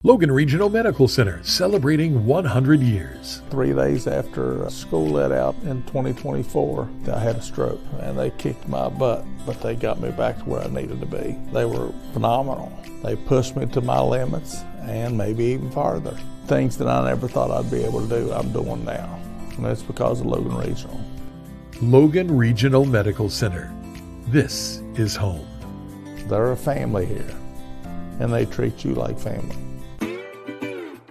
Logan Regional Medical Center, celebrating 100 years. 3 days after school let out in 2024, I had a stroke, and they kicked my butt, but they got me back to where I needed to be. They were phenomenal. They pushed me to my limits and maybe even farther. Things that I never thought I'd be able to do, I'm doing now, and that's because of Logan Regional. Logan Regional Medical Center. This is home. They're a family here, and they treat you like family.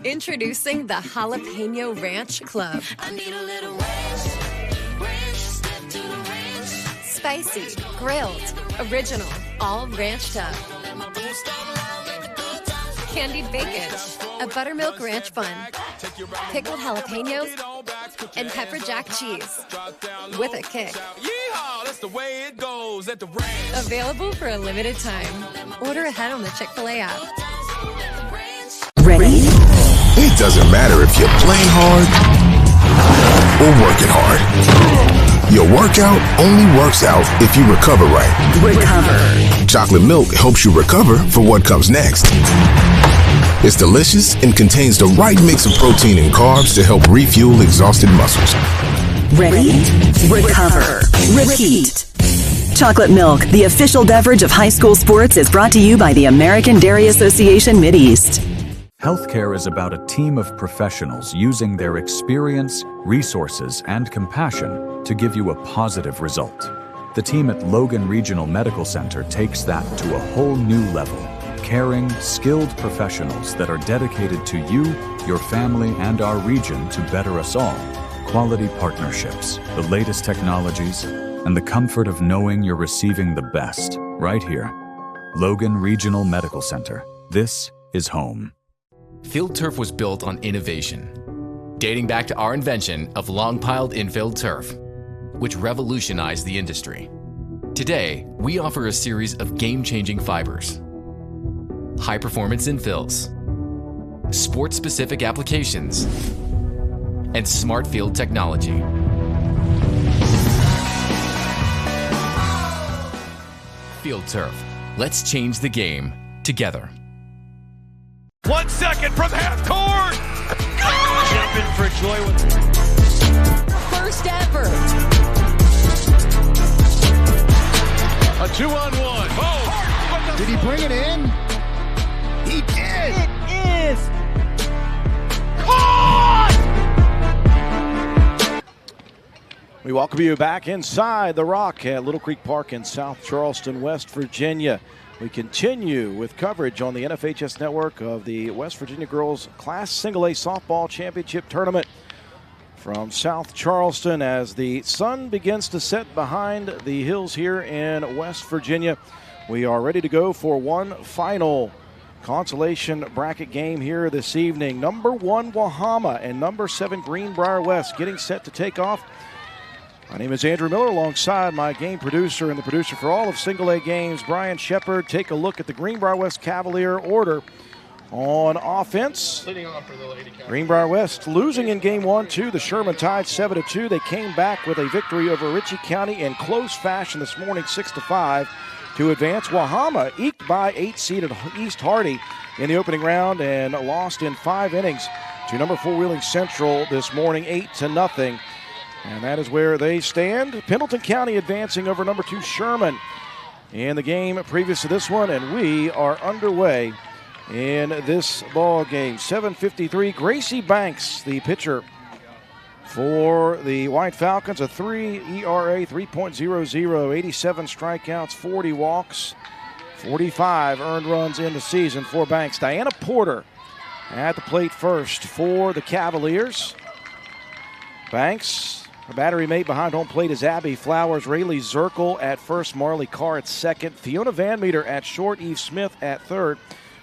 Introducing the Jalapeno Ranch Club. I need a little ranch, step to the ranch. Spicy, grilled, original, all ranched up. Candied bacon, a buttermilk ranch bun, pickled jalapenos, and pepper jack cheese with a kick. Available for a limited time. Order ahead on the Chick-fil-A app. Ready? It doesn't matter if you're playing hard or working hard. Your workout only works out if you recover right. Recover. Chocolate milk helps you recover for what comes next. It's delicious and contains the right mix of protein and carbs to help refuel exhausted muscles. Ready? Recover. Repeat. Chocolate milk, the official beverage of high school sports, is brought to you by the American Dairy Association Mideast. Healthcare is about a team of professionals using their experience, resources, and compassion to give you a positive result. The team at Logan Regional Medical Center takes that to a whole new level. Caring, skilled professionals that are dedicated to you, your family, and our region to better us all. Quality partnerships, the latest technologies, and the comfort of knowing you're receiving the best right here. Logan Regional Medical Center. This is home. Field turf was built on innovation, dating back to our invention of long-piled infield turf, which revolutionized the industry. Today, we offer a series of game-changing fibers, high-performance infills, sport-specific applications, and smart field technology. Field turf. Let's change the game together. 1 second from half court. Jumping for joy. First ever. A 2-on-1. Oh! Did he bring it in? He did. It is caught! We welcome you back inside the Rock at Little Creek Park in South Charleston, West Virginia. We continue with coverage on the NFHS network of the West Virginia Girls Class Single A Softball Championship Tournament from South Charleston as the sun begins to set behind the hills here in West Virginia. We are ready to go for one final consolation bracket game here this evening. Number 1 Wahama and number 7 Greenbrier West getting set to take off. My name is Andrew Miller alongside my game producer and the producer for all of Single A games, Brian Shepard. Take a look at the Greenbrier West Cavalier order on offense. Leading off for the Lady Cavaliers. Greenbrier West losing in game 1 to the Sherman Tide 7-2. They came back with a victory over Ritchie County in close fashion this morning, 6-5, to advance. Wahama eked by 8-seeded East Hardy in the opening round and lost in 5 innings to number 4 Wheeling Central this morning, 8-0. And that is where they stand. Pendleton County advancing over number 2 Sherman in the game previous to this one, and we are underway in this ball game. 7:53. Gracie Banks, the pitcher for the White Falcons, a 3 ERA, 3.00, 87 strikeouts, 40 walks, 45 earned runs in the season for Banks. Diana Porter at the plate first for the Cavaliers. Banks. Her battery mate behind home plate is Abby Flowers. Rayleigh Zirkle at first. Marley Carr at second. Fiona Van Meter at short. Eve Smith at third.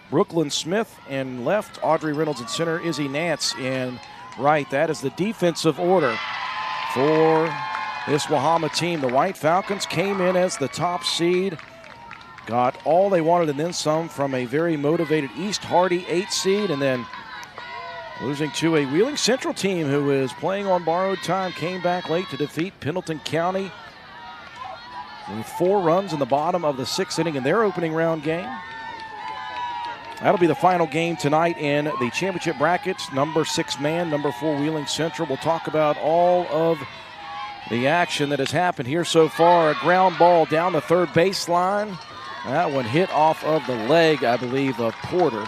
Brooklyn Smith in left. Audrey Reynolds in center. Izzy Nance in right. That is the defensive order for this Wahama team. The White Falcons came in as the top seed. Got all they wanted and then some from a very motivated East Hardy 8 seed. And then losing to a Wheeling Central team who is playing on borrowed time, came back late to defeat Pendleton County with 4 runs in the bottom of the 6th inning in their opening round game. That'll be the final game tonight in the championship brackets. Number 6 man, number 4 Wheeling Central. We'll talk about all of the action that has happened here so far. A ground ball down the third baseline. That one hit off of the leg, I believe, of Porter.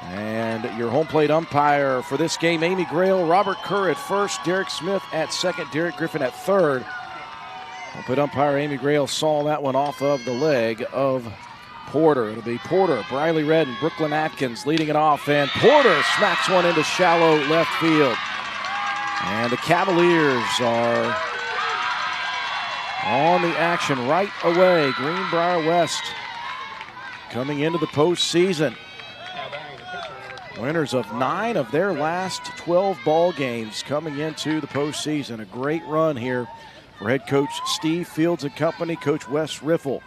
And your home plate umpire for this game, Amy Grail, Robert Kerr at first, Derek Smith at second, Derek Griffin at third. Home plate umpire Amy Grail saw that one off of the leg of Porter. It'll be Porter, Briley Redden, Brooklyn Atkins leading it off, and Porter smacks one into shallow left field. And the Cavaliers are on the action right away. Greenbrier West coming into the postseason. Winners of 9 of their last 12 ball games coming into the postseason. A great run here for head coach Steve Fields and company, Coach Wes Riffle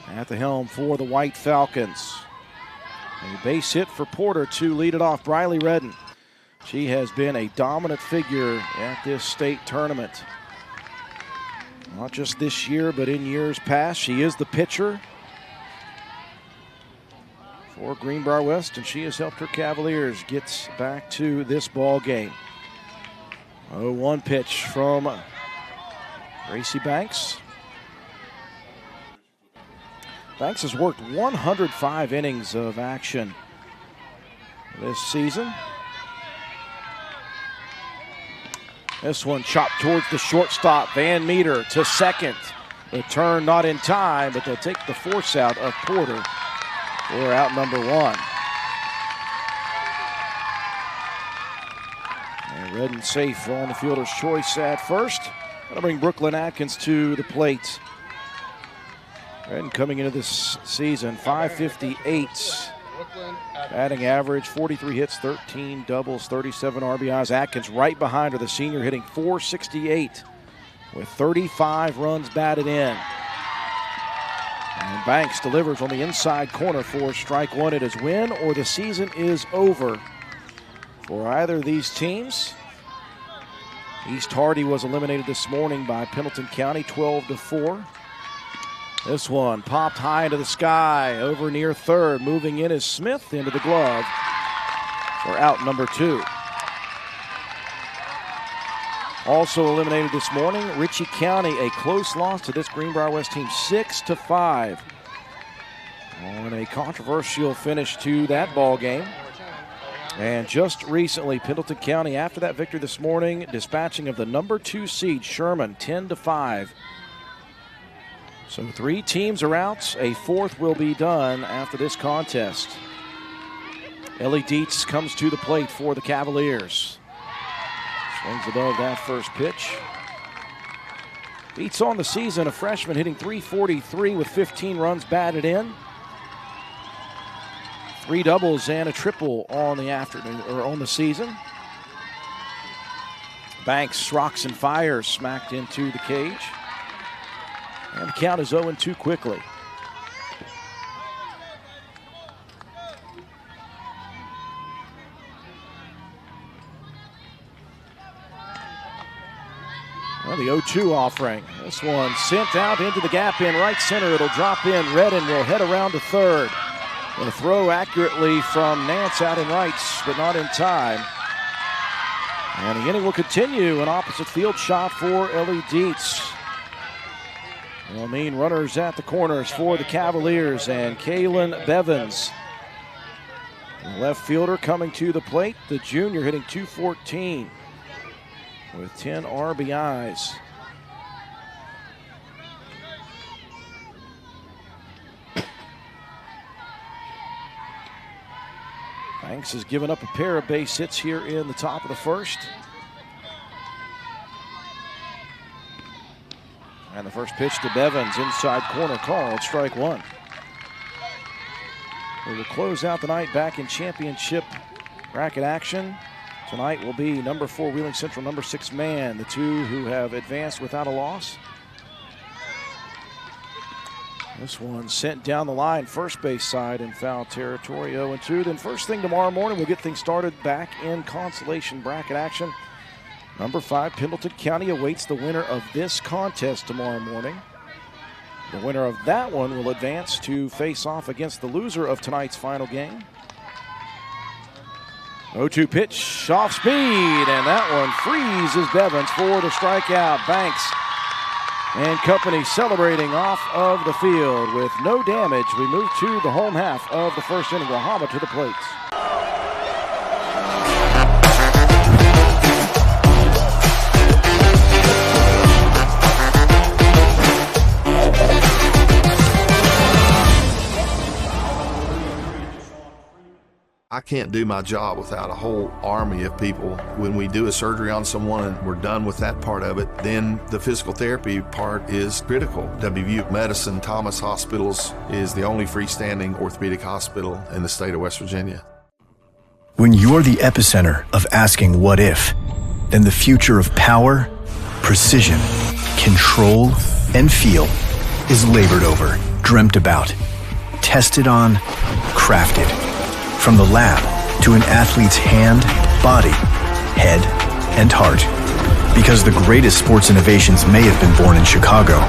at the helm for the White Falcons. A base hit for Porter to lead it off. Briley Redden. She has been a dominant figure at this state tournament. Not just this year, but in years past. She is the pitcher for Greenbrier West, and she has helped her Cavaliers get back to this ball game. 0-1 pitch from Gracie Banks. Banks has worked 105 innings of action this season. This one chopped towards the shortstop. Van Meter to second. The turn not in time, but they'll take the force out of Porter for out number 1. And Redden safe on the fielder's choice at first. That'll bring Brooklyn Atkins to the plate. Redden coming into this season, .558 batting average, 43 hits, 13 doubles, 37 RBIs. Atkins right behind her, the senior, hitting .468 with 35 runs batted in. And Banks delivers on the inside corner for strike 1. It is win or the season is over for either of these teams. East Hardy was eliminated this morning by Pendleton County, 12-4. This one popped high into the sky, over near third. Moving in is Smith into the glove for out number 2. Also eliminated this morning, Ritchie County, a close loss to this Greenbrier West team, 6-5. On a controversial finish to that ball game. And just recently, Pendleton County, after that victory this morning, dispatching of the number 2 seed, Sherman, 10-5. So 3 teams are out. A 4th will be done after this contest. Ellie Dietz comes to the plate for the Cavaliers. Swings above that first pitch. Dietz on the season, a freshman, hitting .343 with 15 runs batted in. 3 doubles and a triple on the afternoon or on the season. Banks rocks and fires, smacked into the cage. And the count is 0-2 quickly. Well, the 0-2 offering. This one sent out into the gap in right center. It'll drop in. Redden will head around to third. And a throw accurately from Nance out in rights, but not in time. And the inning will continue. An opposite field shot for Ellie Dietz. Well, mean runners at the corners for the Cavaliers and Kaylin Bevins. The left fielder coming to the plate, the junior hitting .214 with 10 RBIs. Banks has given up a pair of base hits here in the top of the first. And the first pitch to Bevins, inside corner, called strike 1. We will close out the night back in championship bracket action. Tonight will be number 4 Wheeling Central, number 6 Man, the 2 who have advanced without a loss. This one sent down the line, first base side in foul territory, 0-2. Then first thing tomorrow morning, we'll get things started back in consolation bracket action. Number 5, Pendleton County awaits the winner of this contest tomorrow morning. The winner of that one will advance to face off against the loser of tonight's final game. 0-2 pitch, off speed, and that one freezes Bevins for the strikeout. Banks and company celebrating off of the field with no damage. We move to the home half of the first inning. Wahama to the plate. I can't do my job without a whole army of people. When we do a surgery on someone and we're done with that part of it, then the physical therapy part is critical. WVU Medicine Thomas Hospitals is the only freestanding orthopedic hospital in the state of West Virginia. When you're the epicenter of asking what if, then the future of power, precision, control, and feel is labored over, dreamt about, tested on, crafted. From the lab to an athlete's hand, body, head, and heart. Because the greatest sports innovations may have been born in Chicago,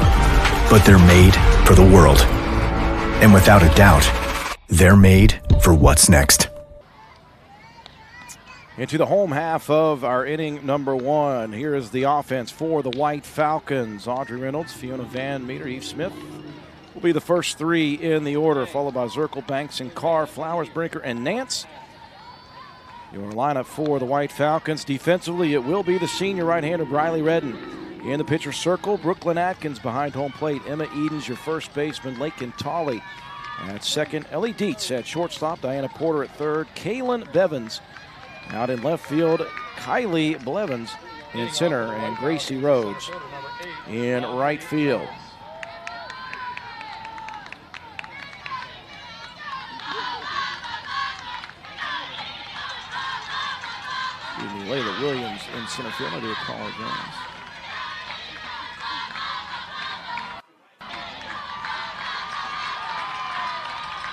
but they're made for the world. And without a doubt, they're made for what's next. Into the home half of our inning number one. Here is the offense for the White Falcons. Audrey Reynolds, Fiona Van Meter, Eve Smith will be the first three in the order, followed by Zirkle, Banks, and Carr, Flowers, Brinker, and Nance. Your lineup for the White Falcons. Defensively, it will be the senior right-hander Briley Redden. In the pitcher's circle, Brooklyn Atkins behind home plate. Emma Edens, your first baseman. Lakin Tolley at second. Ellie Dietz at shortstop. Diana Porter at third. Kaylin Bevins out in left field. Kylie Blevins in center. And Gracie Rhodes in right field. Layla Williams in center field. I do apologize.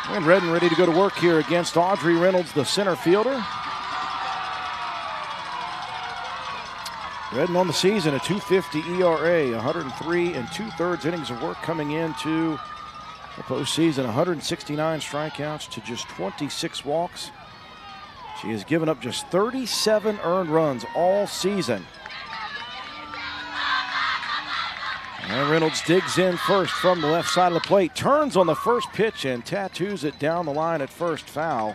And Redden ready to go to work here against Audrey Reynolds, the center fielder. Redden on the season, a 2.50 ERA, 103 2/3 innings of work coming into the postseason, 169 strikeouts to just 26 walks. She has given up just 37 earned runs all season. And Reynolds digs in first from the left side of the plate, turns on the first pitch and tattoos it down the line at first, foul.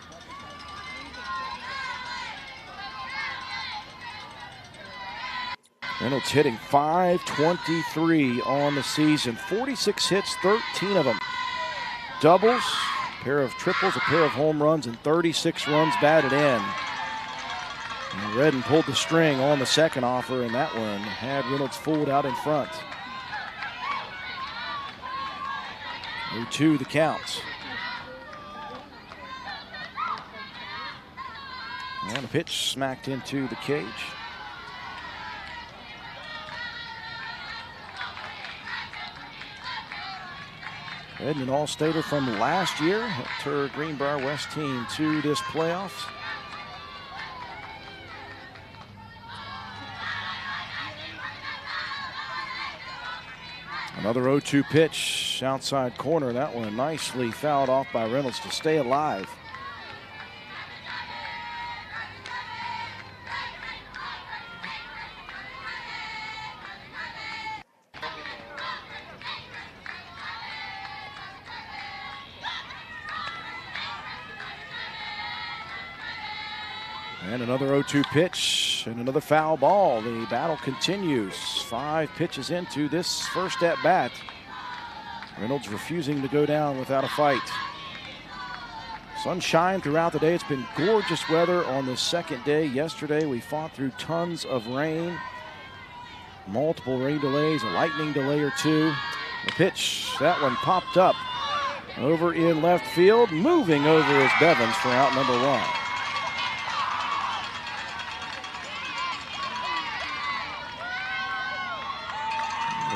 Reynolds hitting .523 on the season, 46 hits, 13 of them doubles. A pair of triples, a pair of home runs, and 36 runs batted in. And Redden pulled the string on the second offer, and that one had Reynolds fooled out in front. 0-2 the count. And a pitch smacked into the cage. Redden, an all-stater from last year, helped her Greenbrier West team to this playoffs. Another 0-2 pitch, outside corner. That one nicely fouled off by Reynolds to stay alive. And another 0-2 pitch and another foul ball. The battle continues. 5 pitches into this first at bat. Reynolds refusing to go down without a fight. Sunshine throughout the day. It's been gorgeous weather on the second day. Yesterday we fought through tons of rain. Multiple rain delays, a lightning delay or two. The pitch, that one popped up over in left field. Moving over is Bevins for out number 1.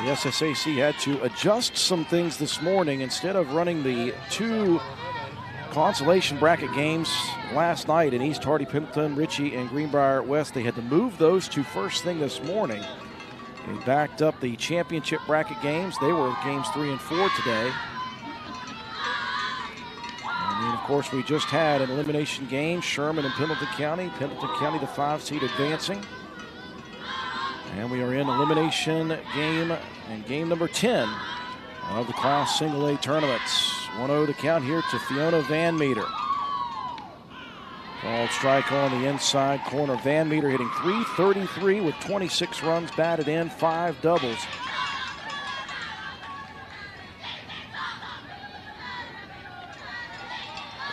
The SSAC had to adjust some things this morning. Instead of running the 2 consolation bracket games last night in East Hardy, Pendleton, Ritchie, and Greenbrier West, they had to move those to first thing this morning They backed up the championship bracket games. They were games 3 and 4 today. And then, of course, we just had an elimination game, Sherman and Pendleton County. Pendleton County, the 5 seed, advancing. And we are in elimination game and game number 10 of the Class Single A tournaments. 1-0 the count here to Fiona Van Meter. Called strike on the inside corner. Van Meter hitting .333 with 26 runs batted in, 5 doubles.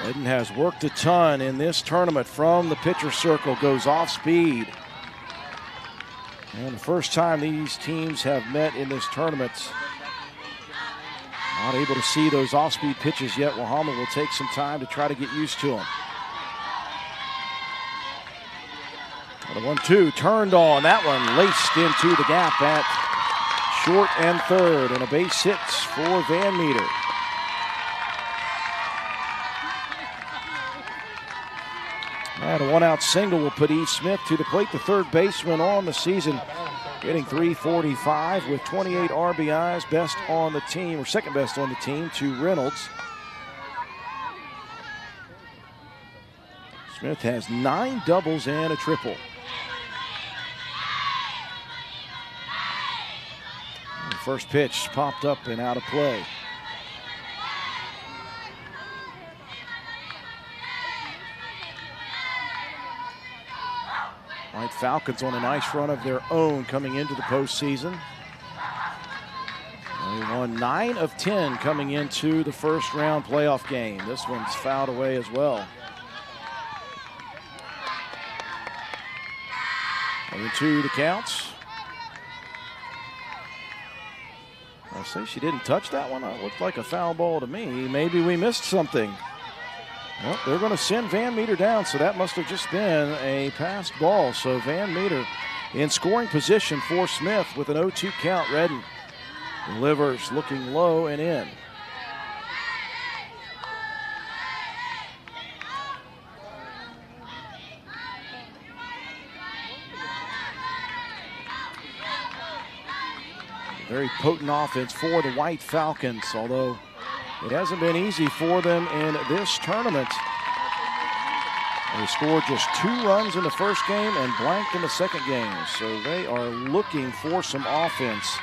Redden has worked a ton in this tournament from the pitcher circle, goes off speed. And the first time these teams have met in this tournament. Not able to see those off-speed pitches yet. Wahama will take some time to try to get used to them. The 1-2 turned on. That one laced into the gap at short and third, and a base hit for Van Meter. And a 1-out single will put E. Smith to the plate, the third baseman on the season, hitting .345 with 28 RBIs, best on the team, or second best on the team, to Reynolds. Smith has 9 doubles and a triple. The first pitch popped up and out of play. White Falcons on a nice run of their own coming into the postseason. They won 9 of 10 coming into the first round playoff game. This one's fouled away as well. 1-2 the counts. I say she didn't touch that one. It looked like a foul ball to me. Maybe we missed something. Well, they're going to send Van Meter down, so that must have just been a passed ball. So Van Meter in scoring position for Smith with an 0-2 count. Redden delivers, looking low and in. Very potent offense for the White Falcons, although it hasn't been easy for them in this tournament. They scored just 2 runs in the first game and blanked in the second game, so they are looking for some offense.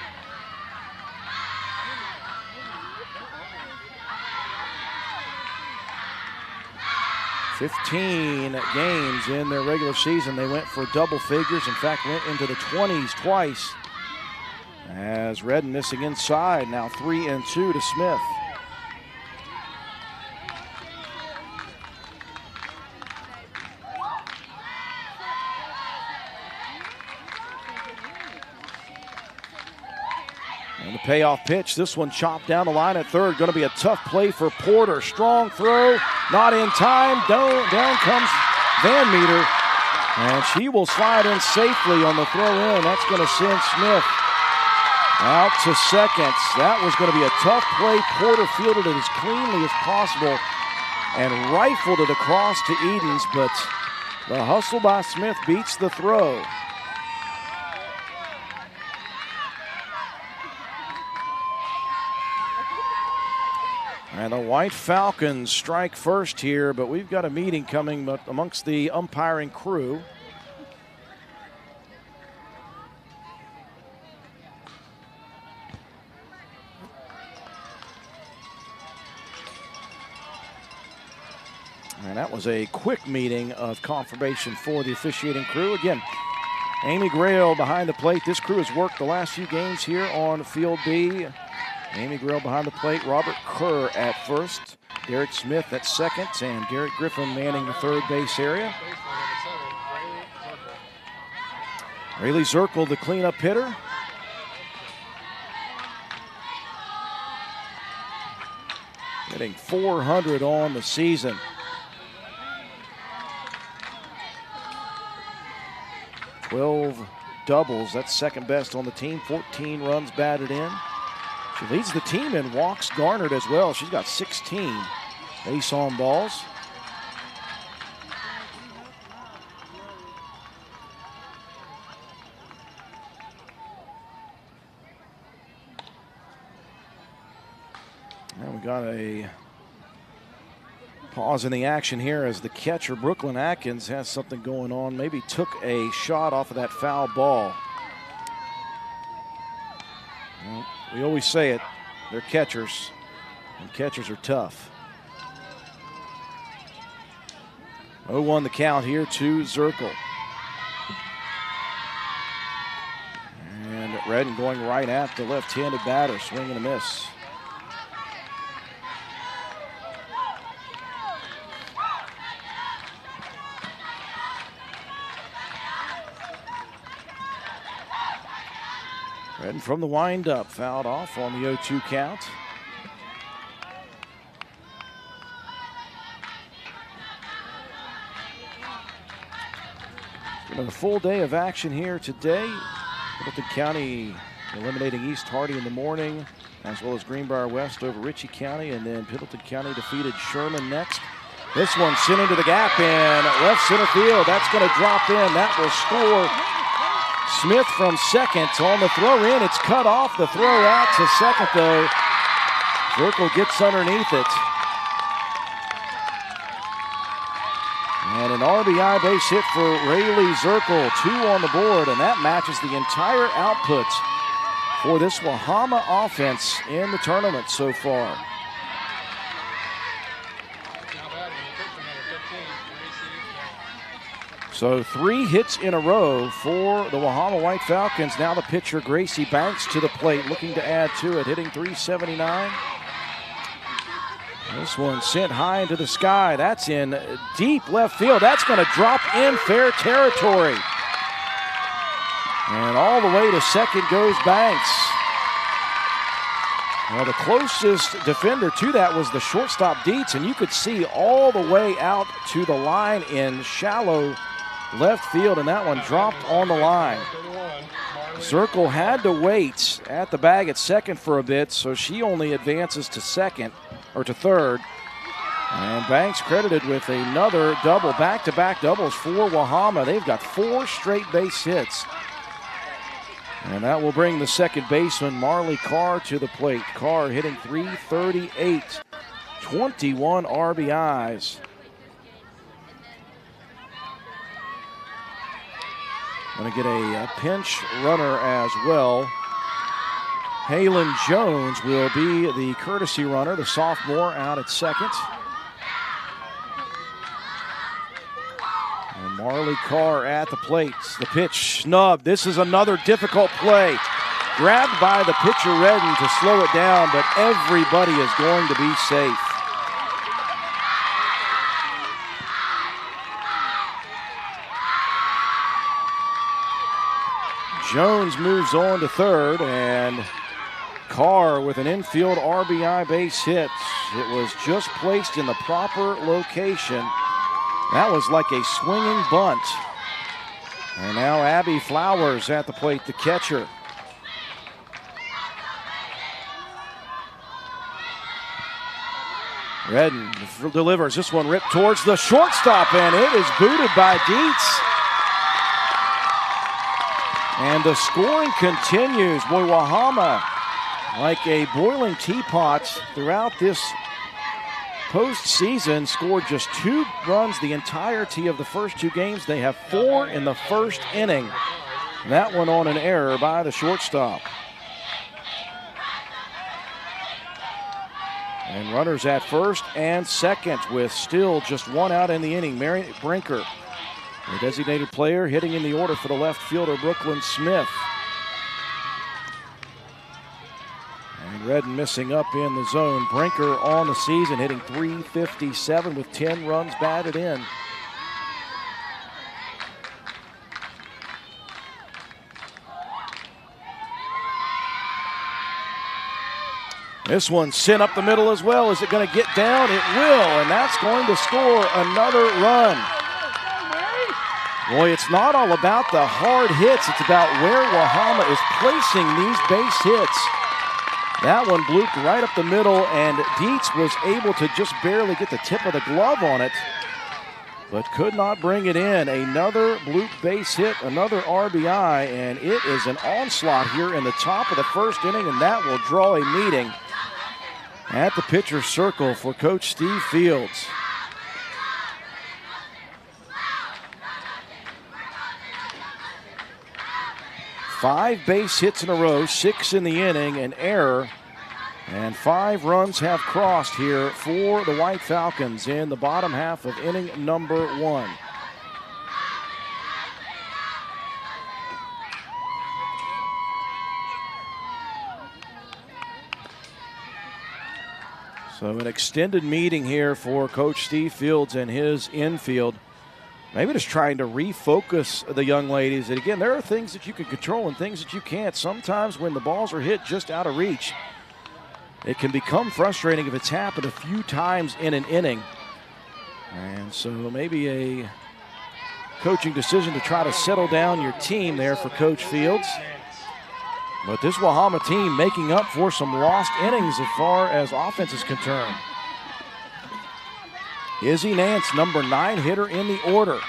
"15 games in their regular season. They went for double figures. In fact, went into the 20s twice. As Redden missing inside, now 3-2 to Smith. And the payoff pitch, this one chopped down the line at third. Going to be a tough play for Porter. Strong throw, not in time. Down comes Van Meter, and she will slide in safely on the throw in. That's going to send Smith out to second. That was going to be a tough play. Porter fielded it as cleanly as possible and rifled it across to Edens, but the hustle by Smith beats the throw. And the White Falcons strike first here, but we've got a meeting coming amongst the umpiring crew. And that was a quick meeting of confirmation for the officiating crew. Again, Amy Grail behind the plate. This crew has worked the last few games here on Field B. Amy Grail behind the plate. Robert Kerr at first. Derek Smith at second. And Derek Griffin manning the third base area. Rayleigh Zirkle, the cleanup hitter. Hitting .400 on the season. "12 doubles, that's second best on the team. 14 runs batted in. She leads the team in walks garnered as well. She's got 16 base on balls. got a pause in the action here as the catcher, Brooklyn Atkins, has something going on. Maybe took a shot off of that foul ball. Well, we always say it, they're catchers, and catchers are tough. 0-1 the count here to Zirkle. And Redden going right at the left-handed batter, swing and a miss. Redden from the windup, fouled off on the 0-2 count. Another full day of action here today. Middleton County eliminating East Hardy in the morning, as well as Greenbrier West over Ritchie County, and then Middleton County defeated Sherman next. This one sent into the gap in left center field. That's going to drop in. That will score. Smith from second on the throw in. It's cut off. The throw out to second, though. Zirkle gets underneath it. And an RBI base hit for Rayleigh Zirkle. 2 on the board, and that matches the entire output for this Wahama offense in the tournament so far. So 3 hits in a row for the Wahama White Falcons. Now the pitcher, Gracie Banks, to the plate, looking to add to it, hitting .379. This one sent high into the sky. That's in deep left field. That's going to drop in fair territory. And all the way to second goes Banks. Well, the closest defender to that was the shortstop Dietz, and you could see all the way out to the line in shallow left field, and that one dropped on the line. Zirkle had to wait at the bag at second for a bit, so she only advances to second, or to third. And Banks credited with another double, back-to-back doubles for Wahama. They've got 4 straight base hits. And that will bring the second baseman, Marley Carr, to the plate. Carr hitting .338, 21 RBIs. Going to get a pinch runner as well. Halen Jones will be the courtesy runner, the sophomore, out at second. And Marley Carr at the plate. The pitch snubbed. This is another difficult play. Grabbed by the pitcher Redden to slow it down, but everybody is going to be safe. Jones moves on to third, and Carr with an infield RBI base hit. It was just placed in the proper location. That was like a swinging bunt. And now Abby Flowers at the plate, the catcher. Redden delivers. This one ripped towards the shortstop, and it is booted by Dietz. And the scoring continues. Boy, Wahama, like a boiling teapot throughout this postseason, scored just 2 runs the entirety of the first 2 games. They have 4 in the first inning. That one on an error by the shortstop. And runners at first and second with still just 1 out in the inning. Mary Brinker, the designated player, hitting in the order for the left fielder, Brooklyn Smith. And Redden missing up in the zone. Brinker on the season, hitting .357 with 10 runs batted in. This one sent up the middle as well. Is it going to get down? It will, and that's going to score another run. Boy, it's not all about the hard hits. It's about where Wahama is placing these base hits. That one blooped right up the middle, and Dietz was able to just barely get the tip of the glove on it, but could not bring it in. Another bloop base hit, another RBI, and it is an onslaught here in the top of the first inning, and that will draw a meeting at the pitcher's circle for Coach Steve Fields. Five base hits in a row, 6 in the inning, an error, and 5 runs have crossed here for the White Falcons in the bottom half of inning number 1. So an extended meeting here for Coach Steve Fields and his infield. Maybe just trying to refocus the young ladies. And again, there are things that you can control and things that you can't. Sometimes when the balls are hit just out of reach, it can become frustrating if it's happened a few times in an inning. And so maybe a coaching decision to try to settle down your team there for Coach Fields. But this Wahama team making up for some lost innings as far as offense is concerned. Izzy Nance, number 9 hitter in the order.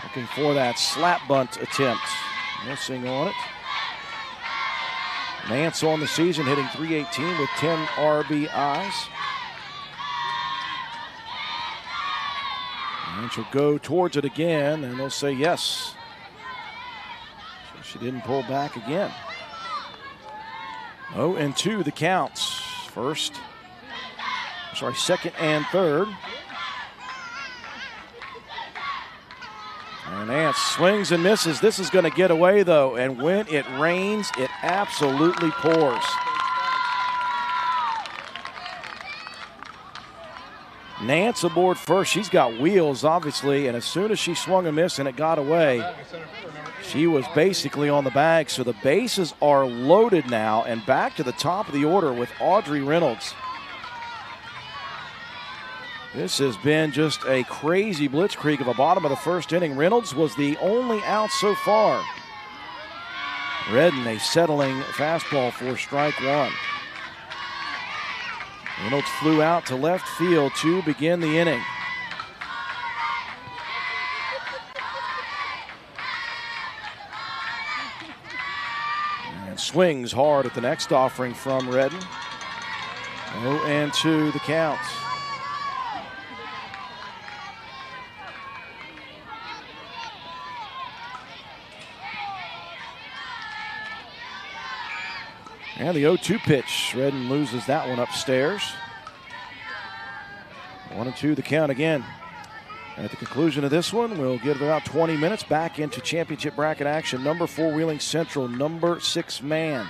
Looking for that slap bunt attempt. Missing on it. Nance on the season hitting .318 with 10 RBIs. And she'll go towards it again, and they'll say yes. She didn't pull back again. 0-2 the counts. Second and third. And Nance swings and misses. This is going to get away, though. And when it rains, it absolutely pours. Nance aboard first. She's got wheels, obviously. And as soon as she swung and missed and it got away, she was basically on the bag. So the bases are loaded now. And back to the top of the order with Audrey Reynolds. This has been just a crazy blitzkrieg of a bottom of the first inning. Reynolds was the only out so far. Redden, a settling fastball for strike 1. Reynolds flew out to left field to begin the inning. And swings hard at the next offering from Redden. 0-2 the count. And the 0-2 pitch. Redden loses that one upstairs. 1-2 the count again. At the conclusion of this one, we'll get about 20 minutes back into championship bracket action. Number 4 Wheeling Central, number 6 Man.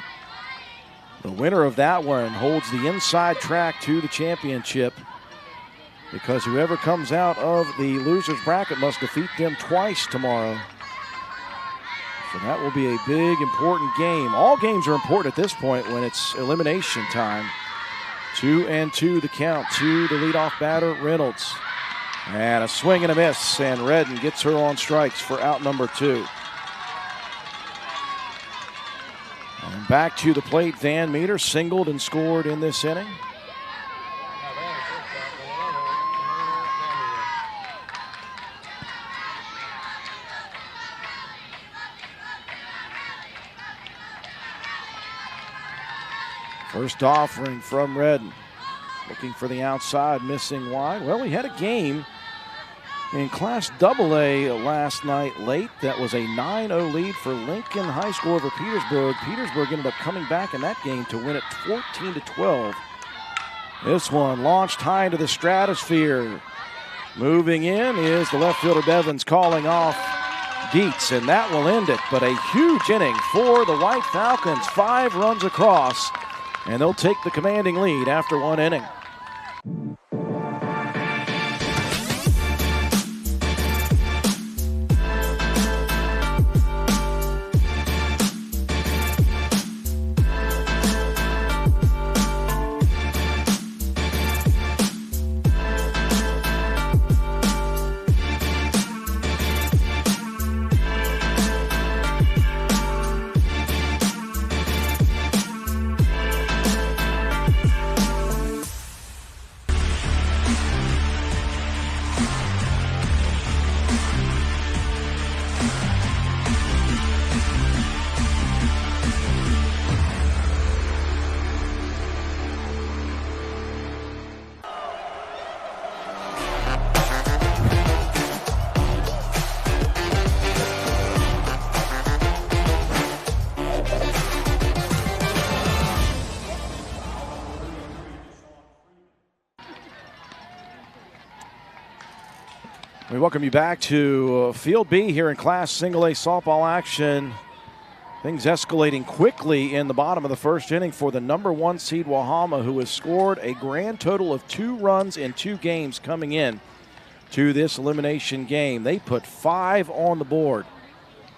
The winner of that one holds the inside track to the championship, because whoever comes out of the loser's bracket must defeat them twice tomorrow. So that will be a big, important game. All games are important at this point when it's elimination time. 2-2 the count to the leadoff batter, Reynolds. And a swing and a miss, and Redden gets her on strikes for out number 2. And back to the plate, Van Meter singled and scored in this inning. First offering from Redden. Looking for the outside, missing wide. Well, we had a game in Class AA last night late. That was a 9-0 lead for Lincoln High School over Petersburg. Petersburg ended up coming back in that game to win it 14-12. This one launched high into the stratosphere. Moving in is the left fielder Bevins, calling off Dietz, and that will end it. But a huge inning for the White Falcons. 5 runs across, and they'll take the commanding lead after 1 inning. We welcome you back to Field B here in Class Single A softball action. Things escalating quickly in the bottom of the first inning for the number 1 seed Wahama, who has scored a grand total of 2 runs in 2 games coming in to this elimination game. They put 5 on the board.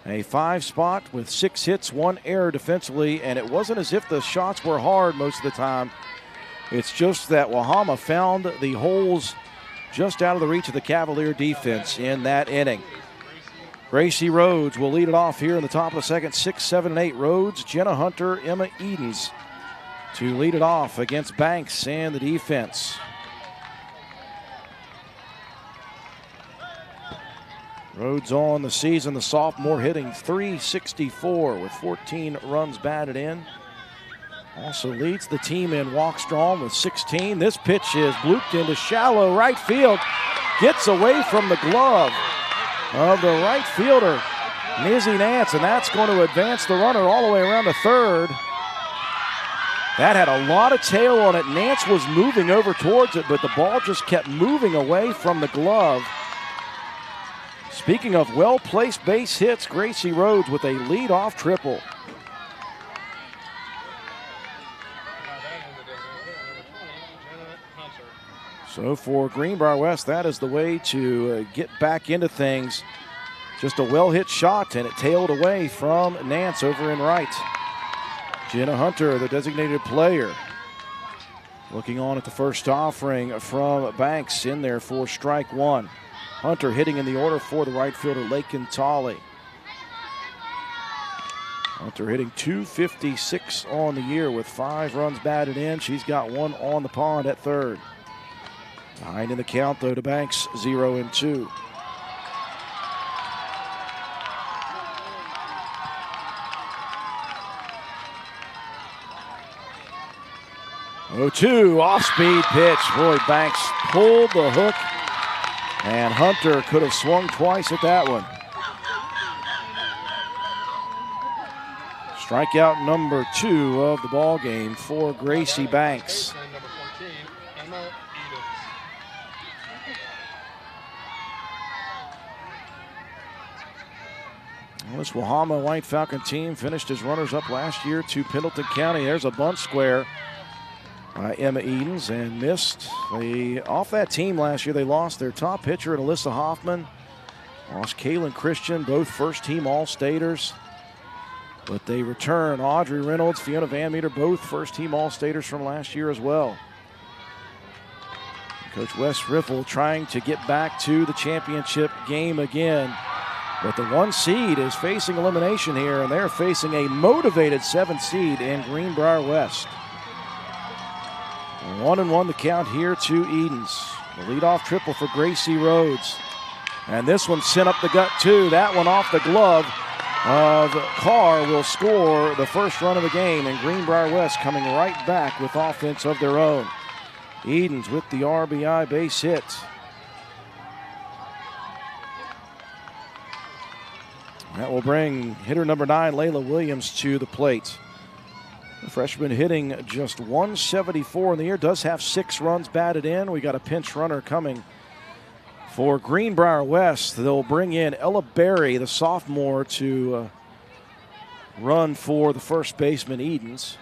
A 5 spot with 6 hits, 1 error defensively, and it wasn't as if the shots were hard most of the time. It's just that Wahama found the holes just out of the reach of the Cavalier defense in that inning. Gracie Rhodes will lead it off here in the top of the second. 6, 7, and 8. Rhodes, Jenna Hunter, Emma Edens to lead it off against Banks and the defense. Rhodes on the season, the sophomore, hitting .364 with 14 runs batted in. Also leads the team in walk strong with 16. This pitch is blooped into shallow right field. Gets away from the glove of the right fielder, Nizzy Nance, and that's going to advance the runner all the way around to third. That had a lot of tail on it. Nance was moving over towards it, but the ball just kept moving away from the glove. Speaking of well-placed base hits, Gracie Rhodes with a lead-off triple. So for Greenbrier West, that is the way to get back into things. Just a well-hit shot, and it tailed away from Nance over in right. Jenna Hunter, the designated player, looking on at the first offering from Banks in there for strike 1. Hunter hitting in the order for the right fielder, Lakin Tolley. Hunter hitting .256 on the year with 5 runs batted in. She's got 1 on the pond at third. Behind in the count, though, to Banks, 0-2. Oh-2, off-speed pitch. Boy, Banks pulled the hook, and Hunter could have swung twice at that one. Strikeout number 2 of the ball game for Gracie Banks. Well, this Wahama White Falcon team finished as runners-up last year to Pendleton County. There's a bunt square by Emma Edens and missed. Off that team last year, they lost their top pitcher, Alyssa Hoffman. Lost Kaylin Christian, both first-team All-Staters. But they return Audrey Reynolds, Fiona Van Meter, both first-team All-Staters from last year as well. Coach Wes Riffle trying to get back to the championship game again. But the 1 seed is facing elimination here, and they're facing a motivated 7th seed in Greenbrier West. 1-1 the count here to Edens. The leadoff triple for Gracie Rhodes. And this one sent up the gut too. That one off the glove of Carr will score the first run of the game, and Greenbrier West coming right back with offense of their own. Edens with the RBI base hit. That will bring hitter number 9, Layla Williams, to the plate. The freshman hitting just .174 in the year, does have 6 runs batted in. We got a pinch runner coming for Greenbrier West. They'll bring in Ella Berry, the sophomore, to run for the first baseman, Edens.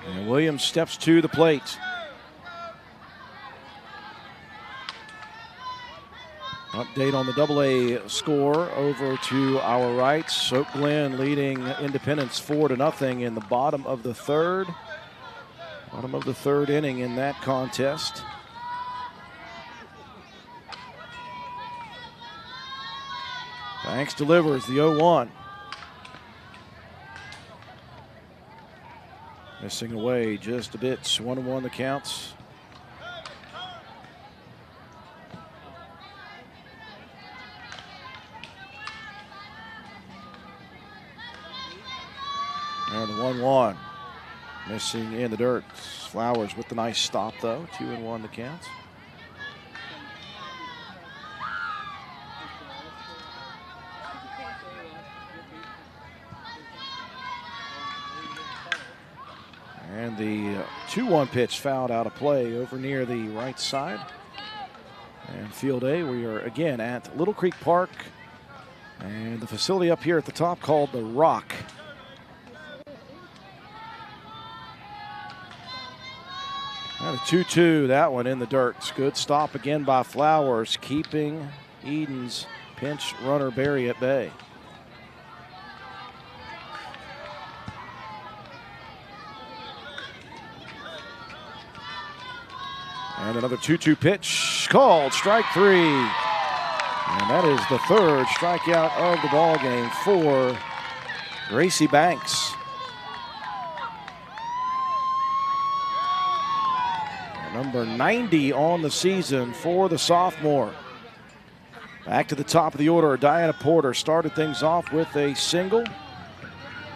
And Williams steps to the plate. Update on the AA score over to our right. Soap Glen leading Independence 4-0 in the bottom of the third. Bottom of the third inning in that contest. Banks delivers the 0-1. Missing away just a bit. 1-1 the counts. And the 1-1. Missing in the dirt. Flowers with the nice stop though. 2-1 the count. And the 2-1 pitch fouled out of play over near the right side. And field A, we are again at Little Creek Park. And the facility up here at the top called the Rock. And a 2-2, that one in the dirt. Good stop again by Flowers, keeping Eden's pinch runner Barry at bay. And another 2-2 pitch called strike 3. And that is the third strikeout of the ball game for Gracie Banks. Number 90 on the season for the sophomore. Back to the top of the order, Diana Porter started things off with a single.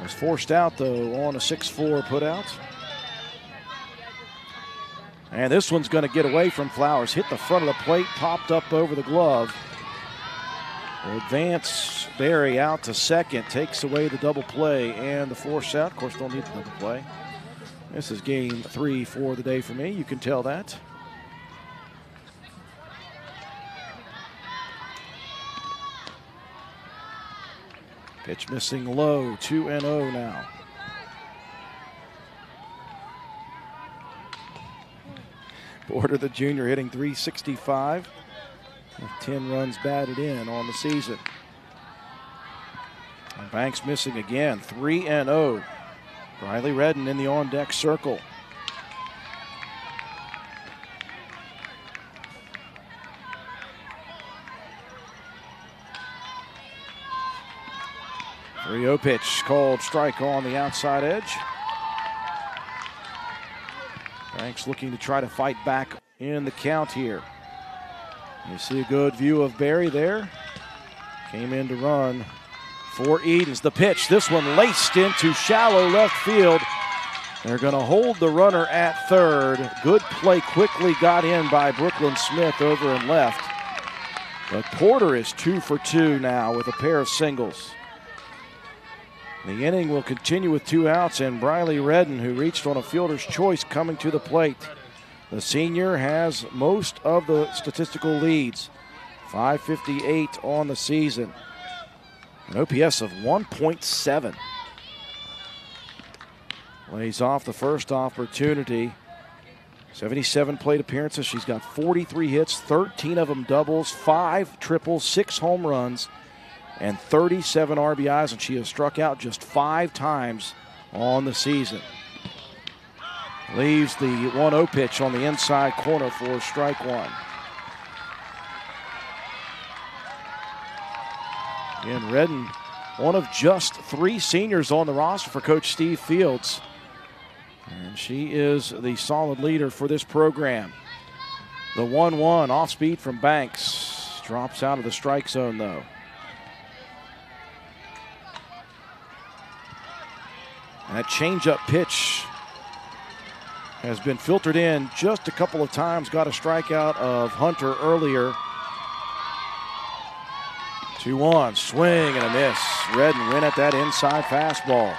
Was forced out though on a 6-4 putout. And this one's going to get away from Flowers. Hit the front of the plate, popped up over the glove. Will advance Barry out to second, takes away the double play and the force out. Of course, don't need the double play. This is game 3 for the day for me. You can tell that. Pitch missing low, 2-0 now. Porter, the junior, hitting .365 with 10 runs batted in on the season. And Banks missing again, 3-0. Riley Redden in the on-deck circle. .3-0 pitch called strike on the outside edge. Banks looking to try to fight back in the count here. You see a good view of Barry there. Came in to run for Edens. The pitch, this one laced into shallow left field. They're going to hold the runner at third. Good play quickly got in by Brooklyn Smith over and left. But Porter is 2 for 2 now with a pair of singles. The inning will continue with 2 outs, and Briley Redden, who reached on a fielder's choice, coming to the plate. The senior has most of the statistical leads. .558 on the season. An OPS of 1.7. Lays off the first opportunity. 77 plate appearances. She's got 43 hits, 13 of them doubles, 5 triples, 6 home runs, and 37 RBIs, and she has struck out just 5 times on the season. Leaves the 1-0 pitch on the inside corner for strike 1. Again, Redden, one of just 3 seniors on the roster for Coach Steve Fields. And she is the solid leader for this program. The 1-1 off speed from Banks. Drops out of the strike zone though. And that changeup pitch has been filtered in just a couple of times. Got a strikeout of Hunter earlier. 2-1, swing and a miss. Redden win at that inside fastball.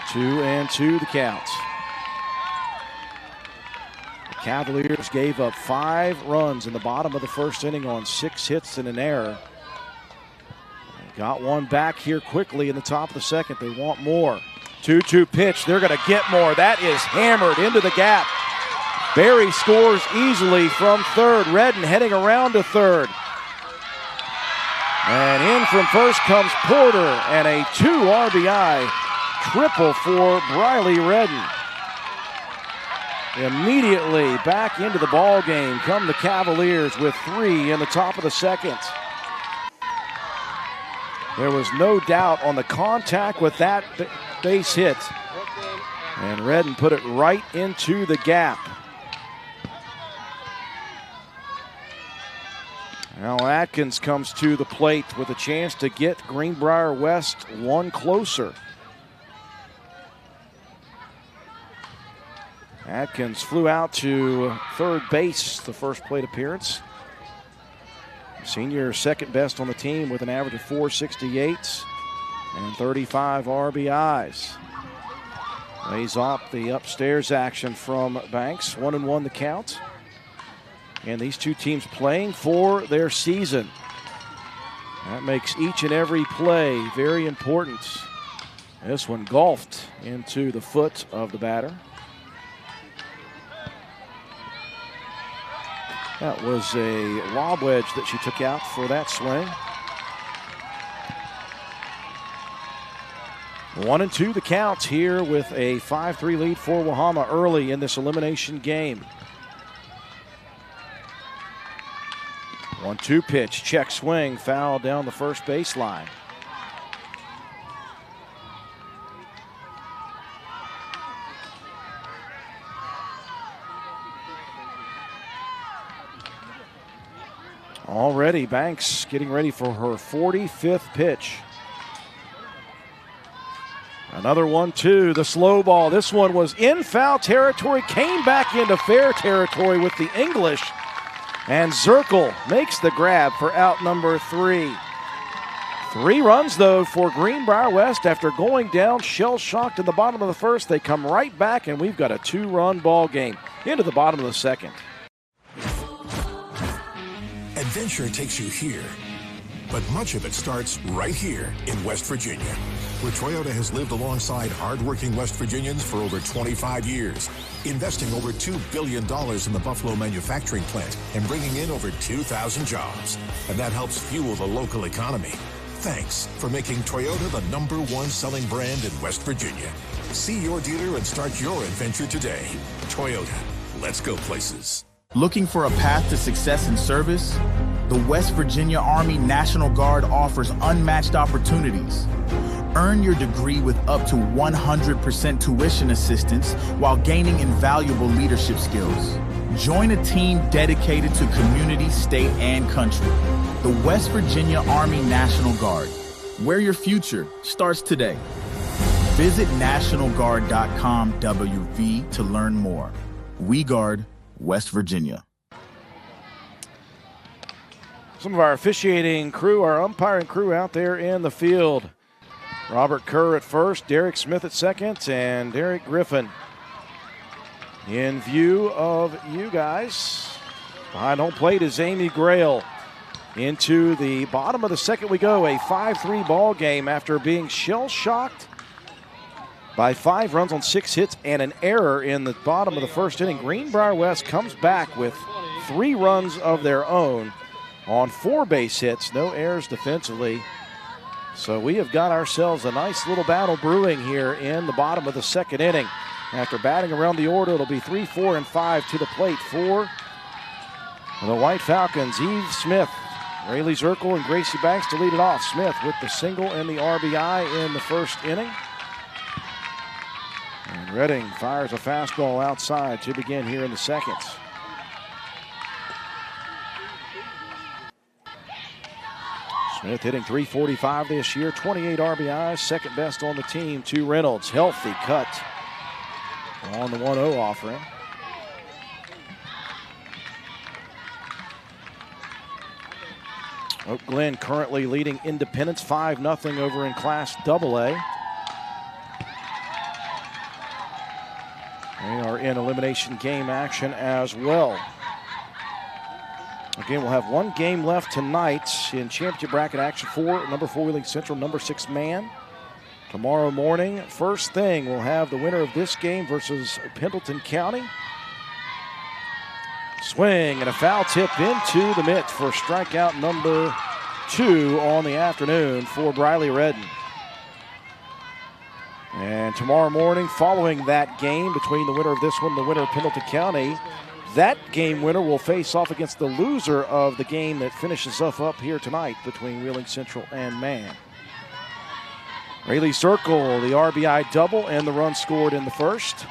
2-2 the count. The Cavaliers gave up 5 runs in the bottom of the first inning on 6 hits and an error. They got one back here quickly in the top of the second. They want more. 2-2 pitch. They're going to get more. That is hammered into the gap. Barry scores easily from third. Redden heading around to third. And in from first comes Porter, and a 2 RBI triple for Briley Redden. Immediately back into the ball game come the Cavaliers with 3 in the top of the second. There was no doubt on the contact with that base hit. And Redden put it right into the gap. Now Atkins comes to the plate with a chance to get Greenbrier West 1 closer. Atkins flew out to third base the first plate appearance. Senior second best on the team with an average of .468 and 35 RBIs. Lays off the upstairs action from Banks. 1-1 the count. And these two teams playing for their season. That makes each and every play very important. This one golfed into the foot of the batter. That was a lob wedge that she took out for that swing. 1-2 the count here with a 5-3 lead for Wahama early in this elimination game. 1-2 pitch, check swing, foul down the first baseline. Already Banks getting ready for her 45th pitch. Another 1-2, the slow ball. This one was in foul territory, came back into fair territory with the English. And Zirkle makes the grab for out number 3. 3 runs, though, for Greenbrier West after going down shell-shocked in the bottom of the first. They come right back, and we've got a 2-run ball game into the bottom of the second. Adventure takes you here, but much of it starts right here in West Virginia, where Toyota has lived alongside hardworking West Virginians for over 25 years, investing over $2 billion in the Buffalo manufacturing plant and bringing in over 2,000 jobs. And that helps fuel the local economy. Thanks for making Toyota the #1 selling brand in West Virginia. See your dealer and start your adventure today. Toyota, let's go places. Looking for a path to success in service? The West Virginia Army National Guard offers unmatched opportunities. Earn your degree with up to 100% tuition assistance while gaining invaluable leadership skills. Join a team dedicated to community, state, and country. The West Virginia Army National Guard, where your future starts today. Visit NationalGuard.com WV to learn more. We guard West Virginia. Some of our officiating crew, our umpiring crew out there in the field. Robert Kerr at first, Derek Smith at second, and Derek Griffin. In view of you guys, behind home plate is Amy Grail. Into the bottom of the second we go, a 5-3 ball game after being shell-shocked by 5 runs on 6 hits and an error in the bottom of the first inning. Greenbrier West comes back with 3 runs of their own on 4 base hits, no errors defensively. So we have got ourselves a nice little battle brewing here in the bottom of the second inning. After batting around the order, it'll be 3, 4, and 5 to the plate for the White Falcons. Eve Smith, Rayleigh Zirkle, and Gracie Banks to lead it off. Smith with the single and the RBI in the first inning. And Redding fires a fastball outside to begin here in the second. Smith hitting .345 this year, 28 RBIs, second best on the team to Reynolds. Healthy cut on the 1-0 offering. Oak Glen currently leading Independence 5-0 over in Class AA. They are in elimination game action as well. Again, we'll have 1 game left tonight in championship bracket action for number 4 Wheeling Central, number 6 Man. Tomorrow morning, first thing, we'll have the winner of this game versus Pendleton County. Swing and a foul tip into the mitt for strikeout number 2 on the afternoon for Briley Redden. And tomorrow morning, following that game between the winner of this one and the winner of Pendleton County, that game winner will face off against the loser of the game that finishes us up here tonight between Wheeling Central and Man. Rayleigh Zirkle, the RBI double and the run scored in the first.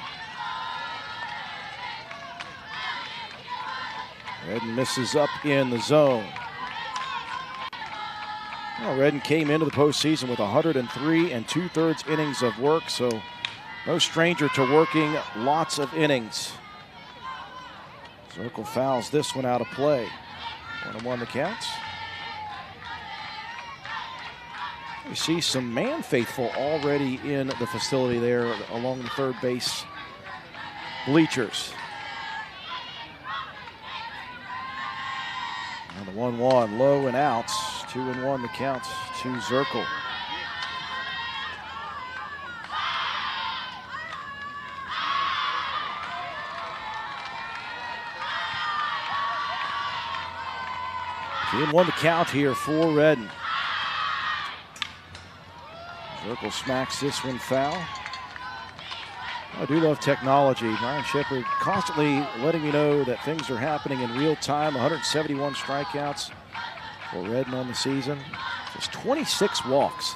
Redden misses up in the zone. Well, Redden came into the postseason with 103 2/3 innings of work, so no stranger to working lots of innings. Zirkle fouls this one out of play. 1-1 the counts. You see some Man faithful already in the facility there along the third base bleachers. And the 1-1, low and outs. 2-1 the count to Zirkle. Two and 1 the count here for Redden. Zirkle smacks this one foul. I do love technology. Brian Shepard constantly letting me know that things are happening in real time. 171 strikeouts for Redden on the season. Just 26 walks.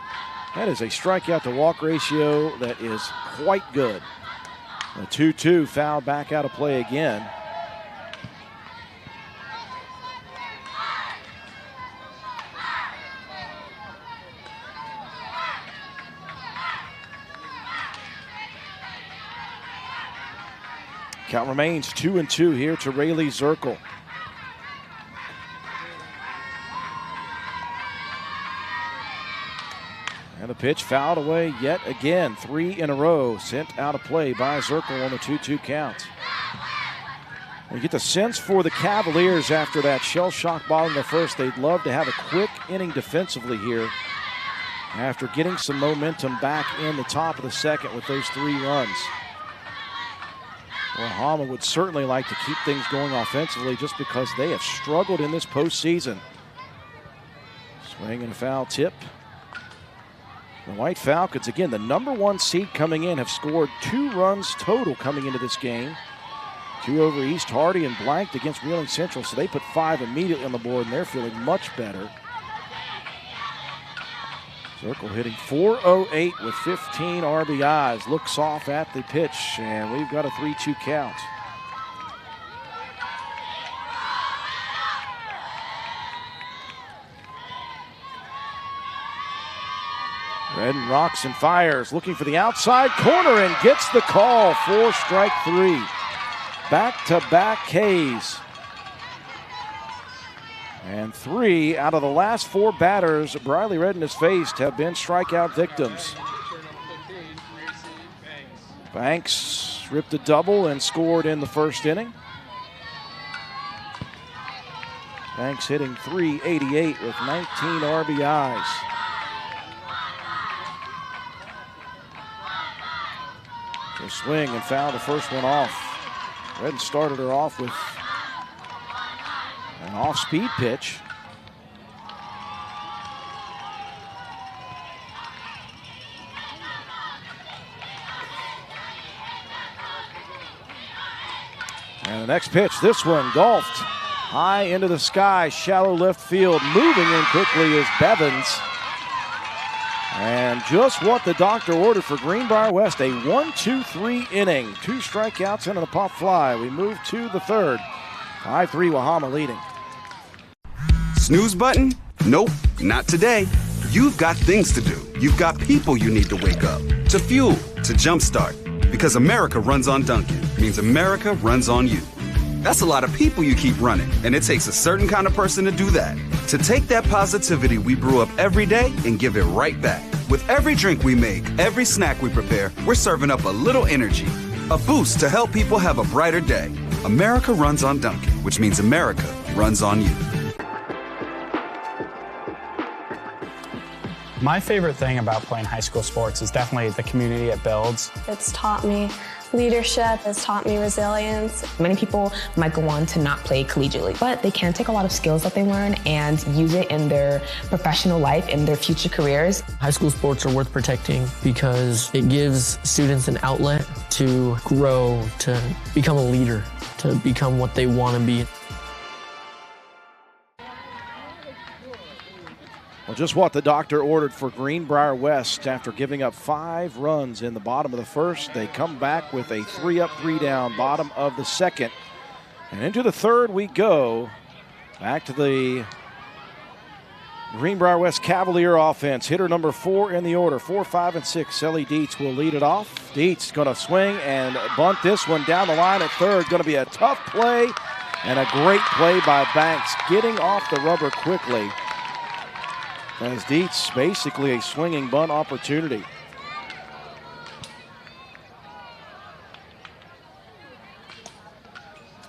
That is a strikeout to walk ratio that is quite good. A 2-2 foul back out of play again. Count remains 2-2 here to Rayleigh Zirkle. And the pitch fouled away yet again. 3 in a row sent out of play by Zirkle on the 2-2 count. You get the sense for the Cavaliers after that shell-shock bottom of the first. They'd love to have a quick inning defensively here after getting some momentum back in the top of the second with those 3 runs. Wahama would certainly like to keep things going offensively just because they have struggled in this postseason. Swing and a foul tip. The White Falcons, again, the #1 seed coming in, have scored 2 runs total coming into this game. 2 over East Hardy and blanked against Wheeling Central, so they put 5 immediately on the board, and they're feeling much better. Zirkle hitting .408 with 15 RBIs. Looks off at the pitch, and we've got a 3-2 count. Redden rocks and fires, looking for the outside corner and gets the call for strike 3. Back-to-back Ks. And 3 out of the last 4 batters Briley Redden has faced have been strikeout victims. Banks ripped a double and scored in the first inning. Banks hitting .388 with 19 RBIs. A swing and foul the first one off. Redden started her off with an off-speed pitch. And the next pitch, this one golfed high into the sky, shallow left field. Moving in quickly is Bevins. And just what the doctor ordered for Greenbrier West, a 1-2-3 inning. 2 strikeouts and a pop fly. We move to the third. 5-3 Wahama leading. Snooze button? Nope, not today. You've got things to do. You've got people you need to wake up, to fuel, to jumpstart. Because America runs on Dunkin', means America runs on you. That's a lot of people you keep running, and it takes a certain kind of person to do that. To take that positivity we brew up every day and give it right back. With every drink we make, every snack we prepare, we're serving up a little energy. A boost to help people have a brighter day. America runs on Dunkin', which means America runs on you. My favorite thing about playing high school sports is definitely the community it builds. It's taught me leadership, it's taught me resilience. Many people might go on to not play collegiately, but they can take a lot of skills that they learn and use it in their professional life, in their future careers. High school sports are worth protecting because it gives students an outlet to grow, to become a leader, to become what they want to be. Well, just what the doctor ordered for Greenbrier West after giving up 5 runs in the bottom of the first. They come back with a 3-up, 3-down bottom of the second. And into the third we go. Back to the Greenbrier West Cavalier offense. Hitter number 4 in the order. 4, 5, and 6. Ellie Dietz will lead it off. Dietz going to swing and bunt this one down the line at third. Going to be a tough play and a great play by Banks, getting off the rubber quickly. As Dietz basically a swinging bunt opportunity.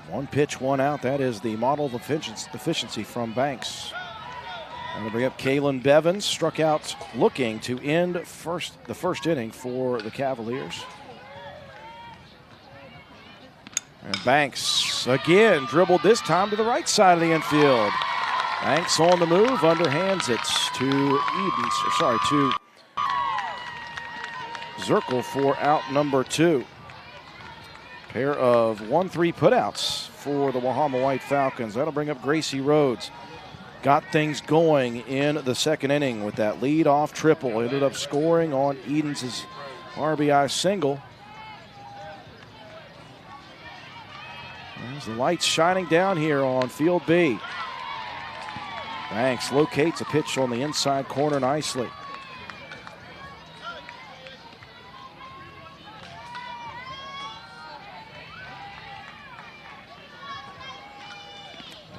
One pitch, one out. That is the model of efficiency from Banks. And to bring up Kalen Bevins, struck out looking to end the first inning for the Cavaliers. And Banks again dribbled this time to the right side of the infield. Banks on the move, underhands it to Zirkle for out number 2. Pair of 1-3 putouts for the Wahama White Falcons. That'll bring up Gracie Rhodes. Got things going in the second inning with that lead-off triple. Ended up scoring on Edens' RBI single. There's the lights shining down here on Field B. Banks locates a pitch on the inside corner nicely.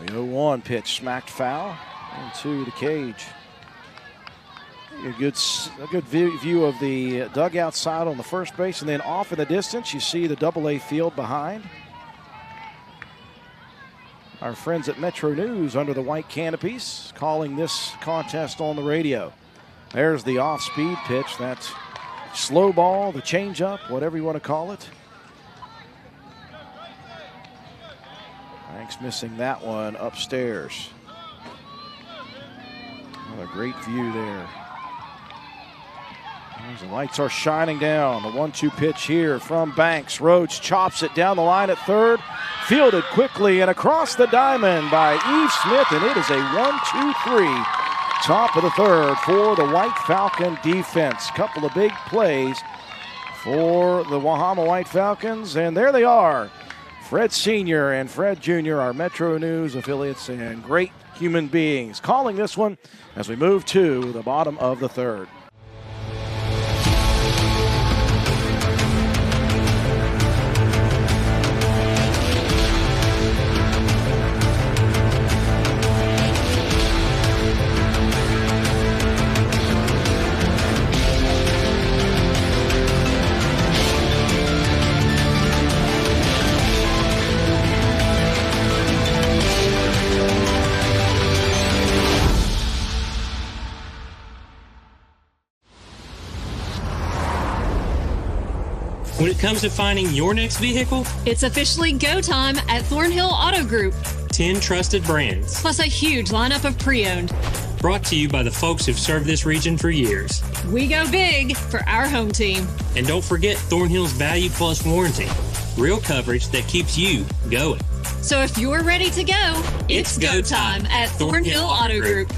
The 0-1 pitch smacked foul into the cage. A good view of the dugout side on the first base, and then off in the distance you see the AA field behind. Our friends at Metro News under the white canopies calling this contest on the radio. There's the off-speed pitch, that slow ball, the changeup, whatever you want to call it. Banks missing that one upstairs. Another great view there. As the lights are shining down, the 1-2 pitch here from Banks. Rhodes chops it down the line at third. Fielded quickly and across the diamond by Eve Smith, and it is a 1-2-3. Top of the third for the White Falcon defense. Couple of big plays for the Wahama White Falcons, and there they are. Fred Sr. and Fred Jr., our Metro News affiliates and great human beings, calling this one as we move to the bottom of the third. When it comes to finding your next vehicle, it's officially go time at Thornhill Auto Group. 10 trusted brands, plus a huge lineup of pre-owned. Brought to you by the folks who've served this region for years. We go big for our home team. And don't forget Thornhill's Value Plus warranty. Real coverage that keeps you going. So if you're ready to go, it's go time at Thornhill Auto Group.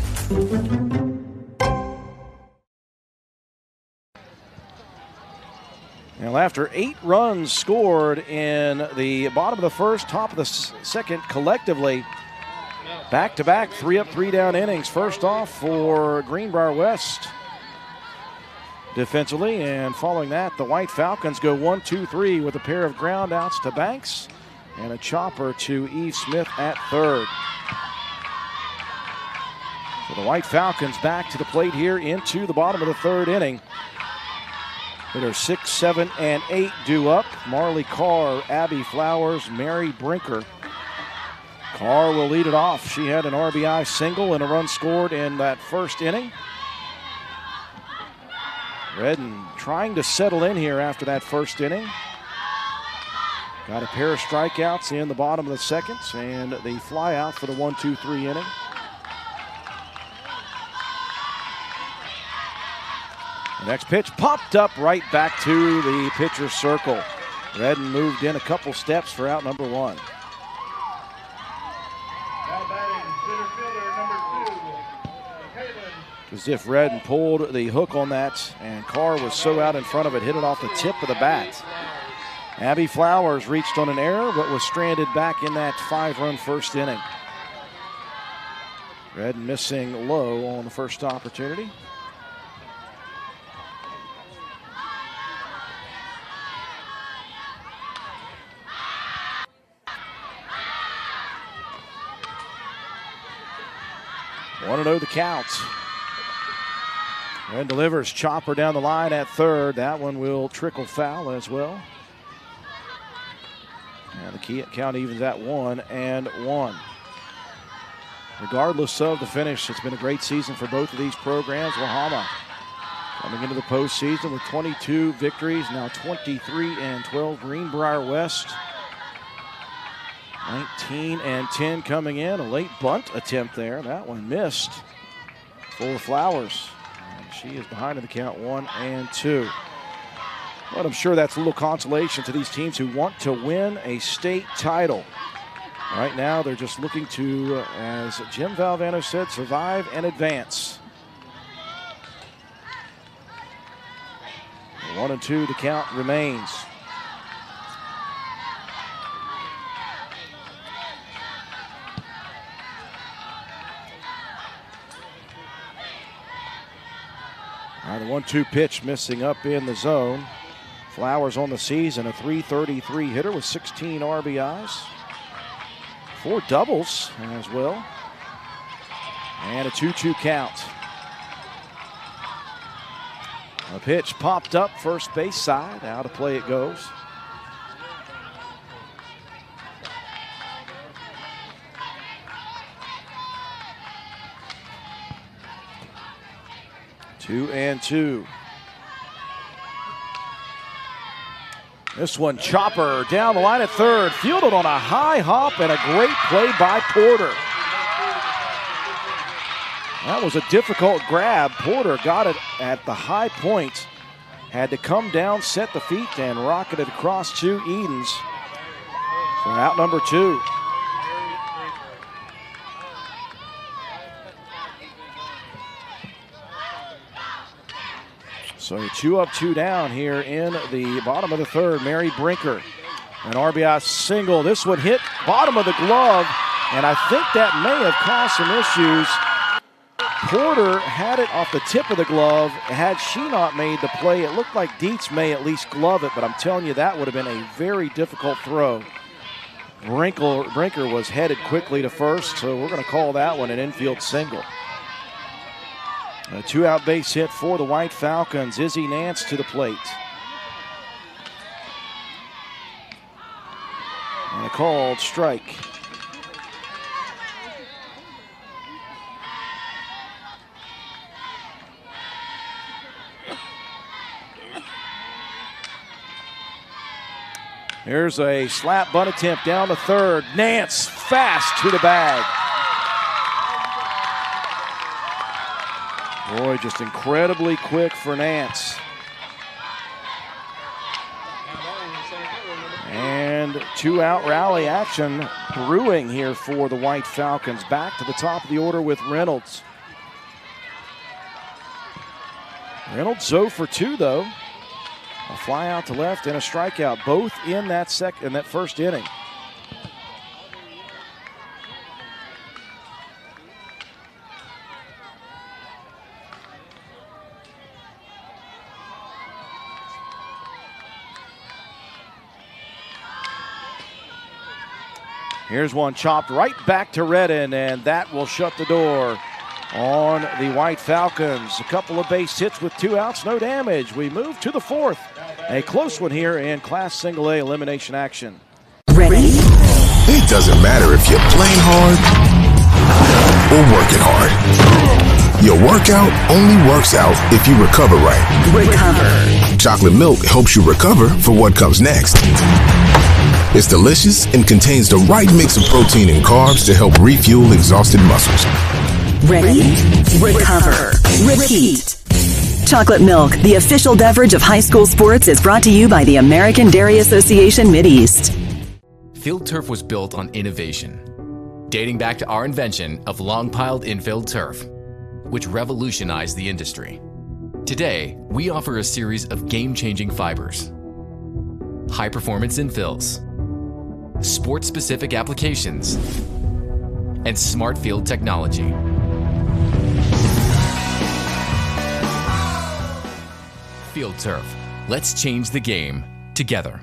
Well, after 8 runs scored in the bottom of the first, top of the second collectively, back-to-back 3-up, 3-down innings. First off for Greenbrier West defensively, and following that, the White Falcons go 1-2-3 with a pair of ground outs to Banks and a chopper to Eve Smith at third. So the White Falcons back to the plate here into the bottom of the third inning. Hitters 6, 7, and 8 due up. Marley Carr, Abby Flowers, Mary Brinker. Carr will lead it off. She had an RBI single and a run scored in that first inning. Redden trying to settle in here after that first inning. Got a pair of strikeouts in the bottom of the second and the fly out for the 1-2-3 inning. The next pitch popped up right back to the pitcher's circle. Redden moved in a couple steps for out number 1. As if Redden pulled the hook on that, and Carr was so out in front of it, hit it off the tip of the bat. Abby Flowers reached on an error, but was stranded back in that 5-run first inning. Redden missing low on the first opportunity. Want to know the count. And delivers chopper down the line at third. That one will trickle foul as well. And the count evens at 1-1. Regardless of the finish, it's been a great season for both of these programs. Wahama coming into the postseason with 22 victories, now 23-12. Greenbrier West 19-10 coming in. A late bunt attempt there. That one missed for Flowers. And she is behind in the count 1-2. But I'm sure that's a little consolation to these teams who want to win a state title. Right now, they're just looking to, as Jim Valvano said, survive and advance. 1-2, the count remains. The 1-2 pitch missing up in the zone. Flowers on the season, a .333 hitter with 16 RBIs. 4 doubles as well. And a 2-2 count. A pitch popped up first base side. Out of play it goes. Two and two. This one, chopper down the line at third. Fielded on a high hop and a great play by Porter. That was a difficult grab. Porter got it at the high point. Had to come down, set the feet, and rocket it across to Edens for out number 2. So 2 up, 2 down here in the bottom of the third. Mary Brinker, an RBI single. This one hit bottom of the glove, and I think that may have caused some issues. Porter had it off the tip of the glove. Had she not made the play, it looked like Dietz may at least glove it, but I'm telling you, that would have been a very difficult throw. Brinker was headed quickly to first, so we're going to call that one an infield single. A 2-out base hit for the White Falcons. Izzy Nance to the plate. And a called strike. Here's a slap bunt attempt down to third. Nance fast to the bag. Boy, just incredibly quick for Nance. And 2-out rally action brewing here for the White Falcons. Back to the top of the order with Reynolds. Reynolds 0 for 2 though. A fly out to left and a strikeout, both in that first inning. Here's one chopped right back to Redden, and that will shut the door on the White Falcons. A couple of base hits with 2 outs, no damage. We move to the fourth. A close one here in Class Single A elimination action. Ready? It doesn't matter if you're playing hard or working hard. Your workout only works out if you recover right. Recover. Chocolate milk helps you recover for what comes next. It's delicious and contains the right mix of protein and carbs to help refuel exhausted muscles. Ready? Recover. Repeat. Chocolate Milk, the official beverage of high school sports, is brought to you by the American Dairy Association Mideast. Field turf was built on innovation, dating back to our invention of long-piled infield turf, which revolutionized the industry. Today, we offer a series of game-changing fibers, high-performance infills, sport-specific applications, and smart field technology. Field turf. Let's change the game together.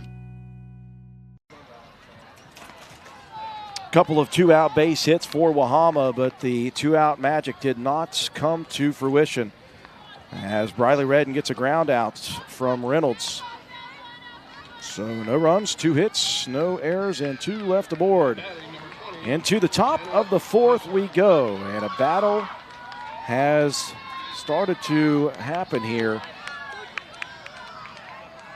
Couple of 2-out base hits for Wahama, but the 2-out magic did not come to fruition. as Briley Redden gets a ground out from Reynolds. So no runs, 2 hits, no errors, and 2 left aboard. Into the top of the 4th we go, and a battle has started to happen here.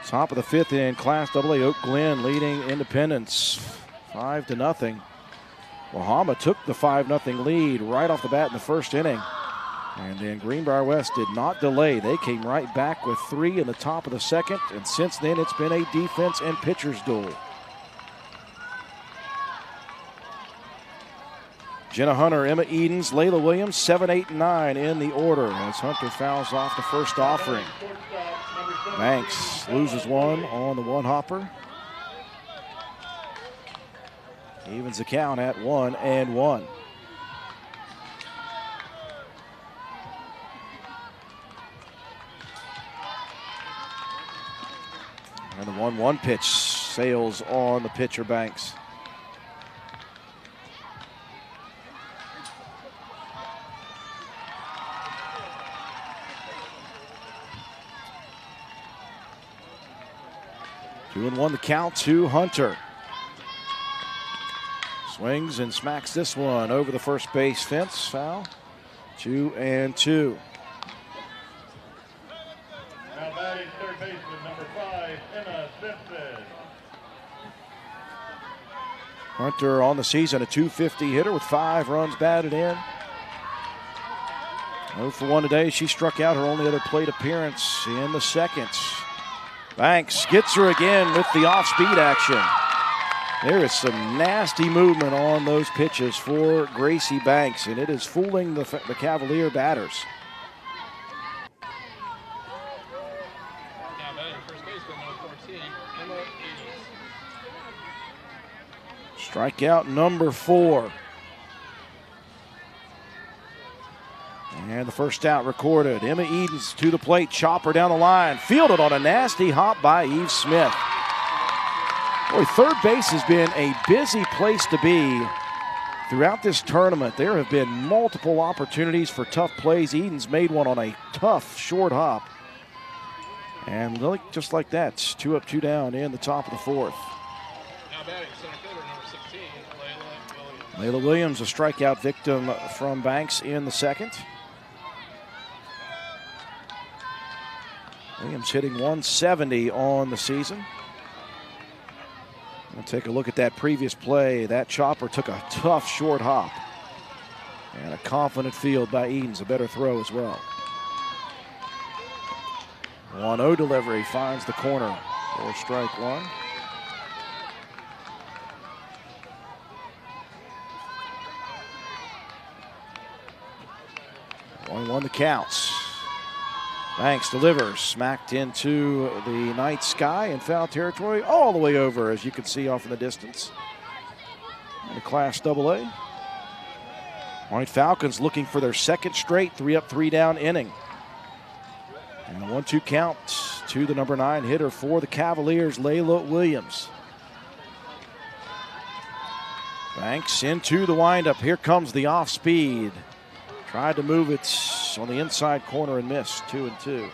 Top of the 5th in Class AA, Oak Glen leading Independence 5-0. Wahama took the 5-0 lead right off the bat in the 1st inning. And then Greenbrier West did not delay. They came right back with 3 in the top of the 2nd, and since then it's been a defense and pitcher's duel. Jenna Hunter, Emma Edens, Layla Williams, 7, 8, and 9 in the order as Hunter fouls off the first offering. Banks loses one on the one-hopper. Evens the count at 1-1. And the 1-1 pitch sails on the pitcher, Banks. Two and one the count to Hunter. Swings and smacks this one over the first base fence. Foul. 2-2. Now batting third baseman number 5, Emma Smith. Hunter on the season, a .250 hitter with 5 runs batted in. 0 for 1 today. She struck out her only other plate appearance in the 2nd. Banks gets her again with the off-speed action. There is some nasty movement on those pitches for Gracie Banks, and it is fooling the Cavalier batters. Strikeout number 4. And the first out recorded. Emma Edens to the plate, chopper down the line, fielded on a nasty hop by Eve Smith. Boy, third base has been a busy place to be throughout this tournament. There have been multiple opportunities for tough plays. Edens made one on a tough short hop. And just like that, 2 up, 2 down in the top of the 4th. Now batting center fielder number 16, Layla Layla Williams. Williams, a strikeout victim from Banks in the 2nd. Williams hitting 170 on the season. We'll take a look at that previous play. That chopper took a tough short hop. And a confident field by Edens, a better throw as well. 1-0 delivery finds the corner for strike 1. One the counts. Banks delivers, smacked into the night sky in foul territory, all the way over, as you can see off in the distance. In Class AA. White Falcons looking for their 2nd straight 3 up, 3 down inning. And a 1-2 count to the number 9 hitter for the Cavaliers, Layla Williams. Banks into the windup. Here comes the off speed. Tried to move it on the inside corner and missed. 2-2.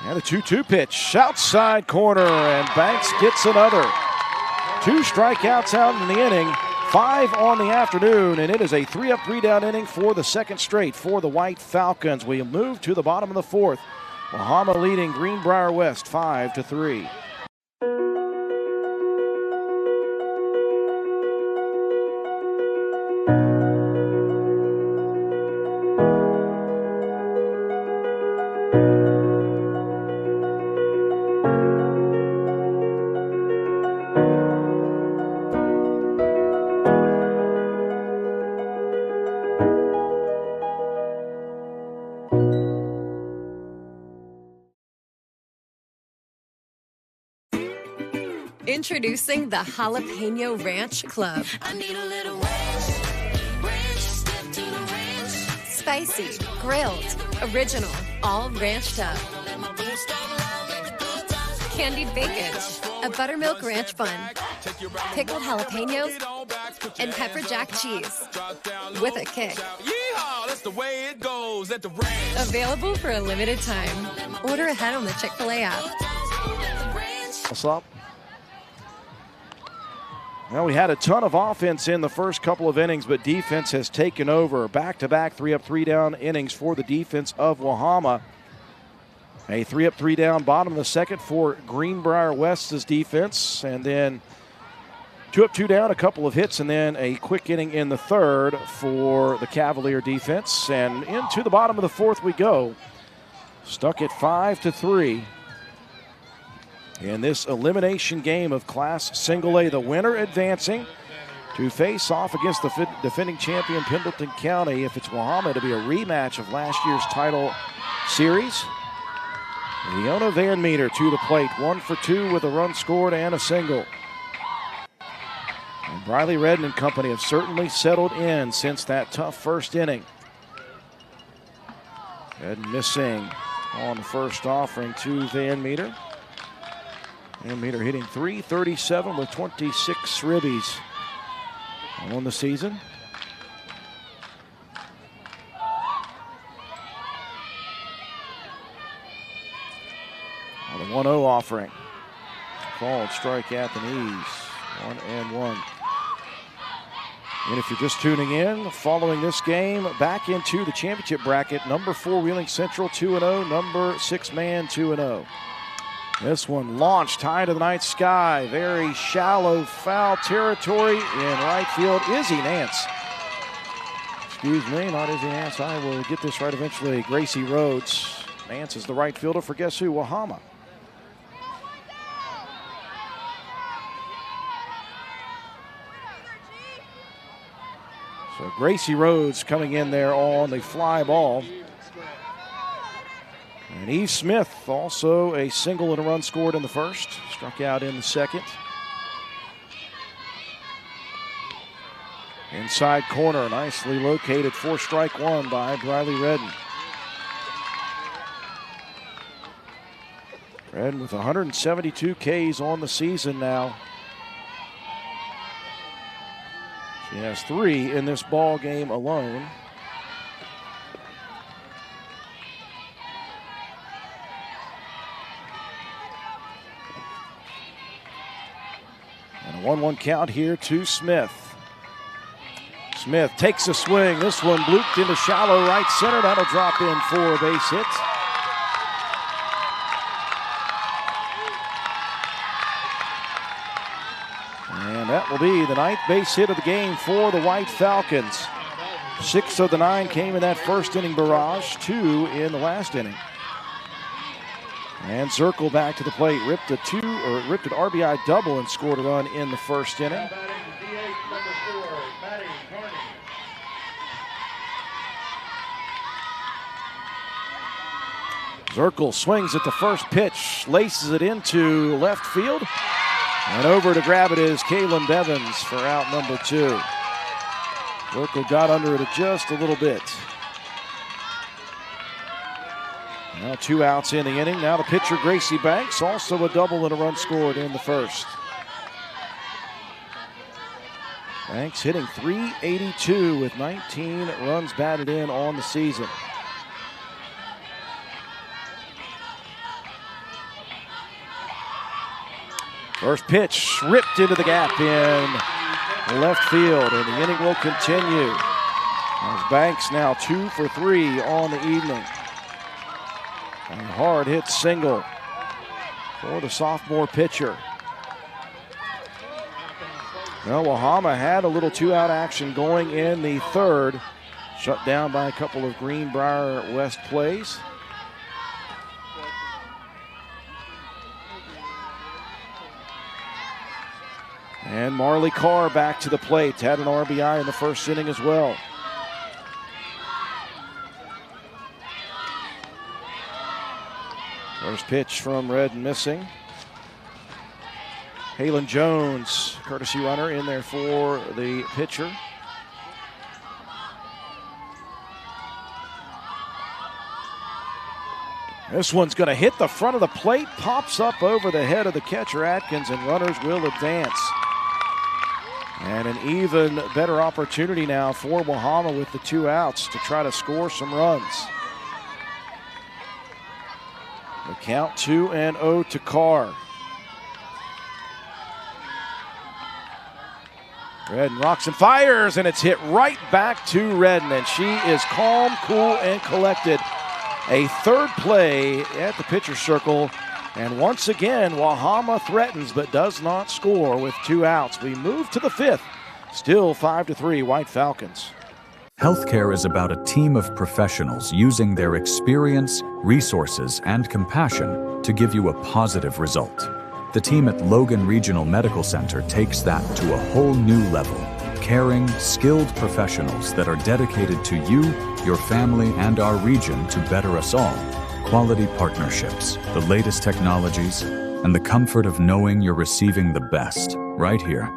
And a 2-2 pitch. Outside corner, and Banks gets another. 2 strikeouts out in the inning. 5 on the afternoon, and it is a 3 up, 3 down inning for the 2nd straight for the White Falcons. We move to the bottom of the 4th. Wahama leading Greenbrier West 5-3. Introducing the Jalapeno Ranch Club. I need a little ranch, step to the ranch. Spicy, grilled, original, all ranched up. candied bacon, a buttermilk ranch bun, pickled jalapenos, and pepper jack cheese with a kick. Available for a limited time. Order ahead on the Chick-fil-A app. What's up? Well, we had a ton of offense in the first couple of innings, but defense has taken over. Back-to-back 3-up, 3-down innings for the defense of Wahama. A 3-up, 3-down bottom of the second for Greenbrier West's defense. And then 2-up, 2-down, a couple of hits, and then a quick inning in the third for the Cavalier defense. And into the bottom of the fourth we go. Stuck at 5-3. In this elimination game of Class Single A, the winner advancing to face off against the defending champion Pendleton County. If it's Wahama, it'll be a rematch of last year's title series. Leona Van Meter to the plate, 1 for 2 with a run scored and a single. And Briley Redden and company have certainly settled in since that tough first inning. Redden missing on the first offering to Van Meter. Van Meter hitting .337 with 26 ribbies on the season. On the 1-0 offering. Called strike at the knees. 1-1. And if you're just tuning in, following this game, back into the championship bracket, number 4 Wheeling Central 2-0, number 6 Man 2-0. This one launched high to the night sky. Very shallow foul territory in right field. Izzy Nance. Excuse me, not Izzy Nance. I will get this right eventually. Gracie Rhodes. Nance is the right fielder for guess who? Wahama. So Gracie Rhodes coming in there on the fly ball. And Eve Smith also a single and a run scored in the first. Struck out in the second. Inside corner, nicely located for strike one by Briley Redden. Redden with 172 Ks on the season now. She has 3 in this ball game alone. And a 1-1 count here to Smith. Smith takes a swing. This one blooped into shallow right center. That'll drop in for a base hit. And that will be the 9th base hit of the game for the White Falcons. 6 of the 9 came in that first inning barrage, 2 in the last inning. And Zirkle back to the plate, ripped an RBI double and scored a run in the first inning. Zirkle swings at the first pitch, laces it into left field, and over to grab it is Kaylin Bevins for out number 2. Zirkle got under it just a little bit. Now 2 outs in the inning. Now the pitcher, Gracie Banks, also a double and a run scored in the first. Banks hitting .382 with 19 runs batted in on the season. First pitch ripped into the gap in left field, and the inning will continue. As Banks now 2 for 3 on the evening. And a hard hit single for the sophomore pitcher. Well, Wahama had a little 2-out action going in the third, shut down by a couple of Greenbrier West plays. And Marley Carr back to the plate, had an RBI in the first inning as well. First pitch from Redden missing. Halen Jones, courtesy runner, in there for the pitcher. This one's going to hit the front of the plate, pops up over the head of the catcher Atkins, and runners will advance. And an even better opportunity now for Wahama with the 2 outs to try to score some runs. The count 2-0 to Carr. Redden rocks and fires, and it's hit right back to Redden, and she is calm, cool, and collected. A third play at the pitcher's circle, and once again, Wahama threatens but does not score with 2 outs. We move to the 5th, still 5-3 White Falcons. Healthcare is about a team of professionals using their experience, resources, and compassion to give you a positive result. The team at Logan Regional Medical Center takes that to a whole new level. Caring, skilled professionals that are dedicated to you, your family, and our region to better us all. Quality partnerships, the latest technologies, and the comfort of knowing you're receiving the best right here.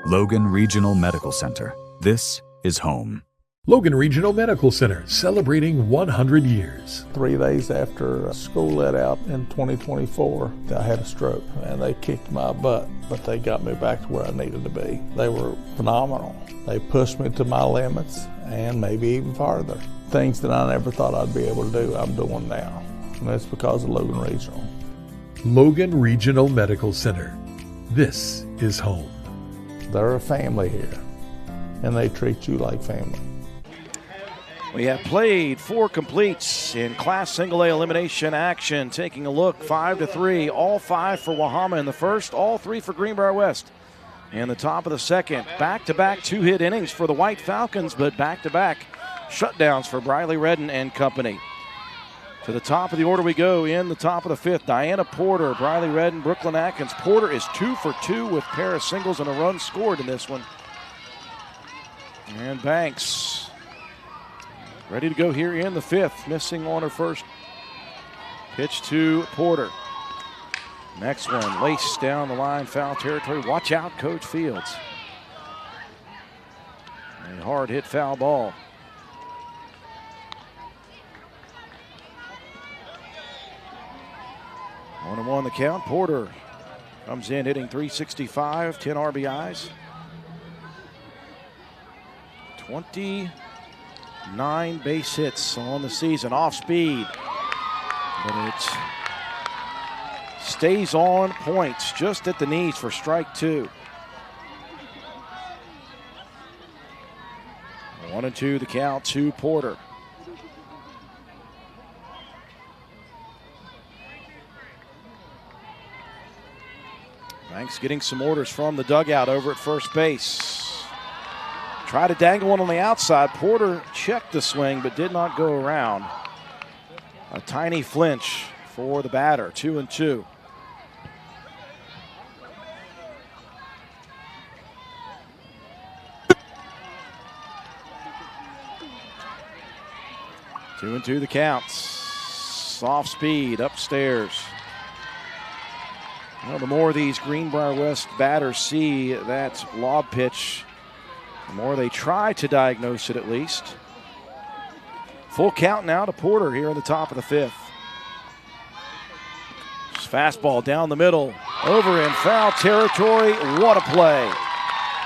Logan Regional Medical Center. This is home. Logan Regional Medical Center, celebrating 100 years. 3 days after school let out in 2024, I had a stroke, and they kicked my butt, but they got me back to where I needed to be. They were phenomenal. They pushed me to my limits, and maybe even farther. Things that I never thought I'd be able to do, I'm doing now, and that's because of Logan Regional. Logan Regional Medical Center. This is home. They're a family here, and they treat you like family. We have played 4 completes in Class Single-A elimination action. Taking a look, 5-3, all 5 for Wahama in the first, all 3 for Greenbrier West in the top of the second. Back-to-back 2-hit innings for the White Falcons, but back-to-back shutdowns for Briley Redden and company. To the top of the order we go in the top of the 5th. Diana Porter, Briley Redden, Brooklyn Atkins. Porter is 2 for 2 with a pair of singles and a run scored in this one. And Banks ready to go here in the 5th, missing on her first pitch to Porter. Next one, laced down the line, foul territory. Watch out, Coach Fields. A hard hit foul ball. 1-1 the count. Porter comes in hitting .365, 10 RBIs. 29 base hits on the season, off speed. But it stays on points, just at the knees for strike 2. 1-2 the count to Porter. Banks getting some orders from the dugout over at first base. Try to dangle one on the outside. Porter checked the swing but did not go around. A tiny flinch for the batter, 2-2. Two and two the counts. Soft speed upstairs. Well, the more these Greenbrier West batters see that lob pitch, the more they try to diagnose it at least. Full count now to Porter here in the top of the 5th. Fastball down the middle, over in foul territory. What a play.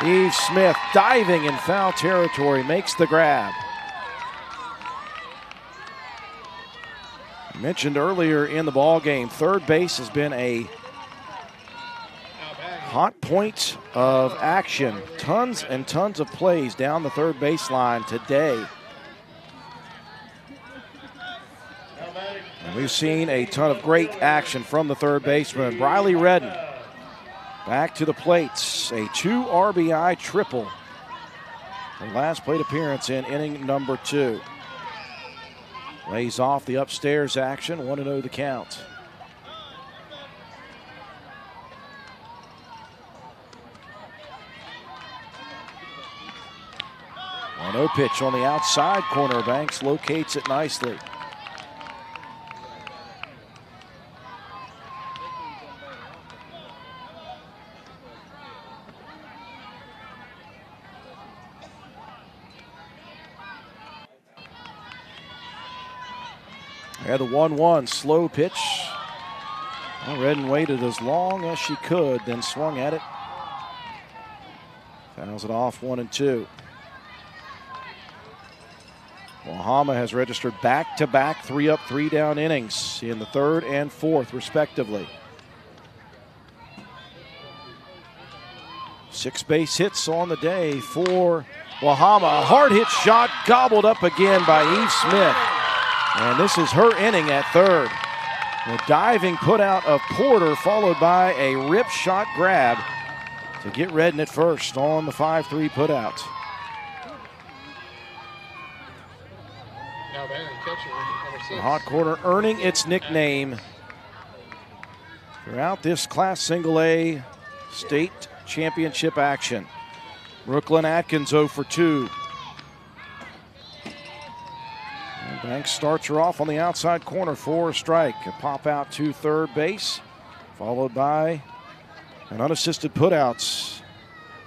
Eve Smith diving in foul territory, makes the grab. I mentioned earlier in the ball game, third base has been a hot point of action. Tons and tons of plays down the third baseline today. And we've seen a ton of great action from the third baseman. Briley Redden back to the plates. A 2 RBI triple. Her last plate appearance in inning number 2. Lays off the upstairs action. 1-0 the count. No pitch on the outside corner. Banks locates it nicely. Had the 1-1 slow pitch. Well, Redden waited as long as she could, then swung at it. Fouls it off 1-2. Wahama has registered back-to-back 3-up, 3-down innings in the third and fourth, respectively. 6 base hits on the day for Wahama. A hard hit shot gobbled up again by Eve Smith. And this is her inning at third. The diving put out of Porter, followed by a rip shot grab to get Redden at first on the 5-3 put out. The hot corner earning its nickname throughout this Class Single A state championship action. Brooklyn Atkins 0 for 2. And Banks starts her off on the outside corner for a strike. A pop out to third base, followed by an unassisted putouts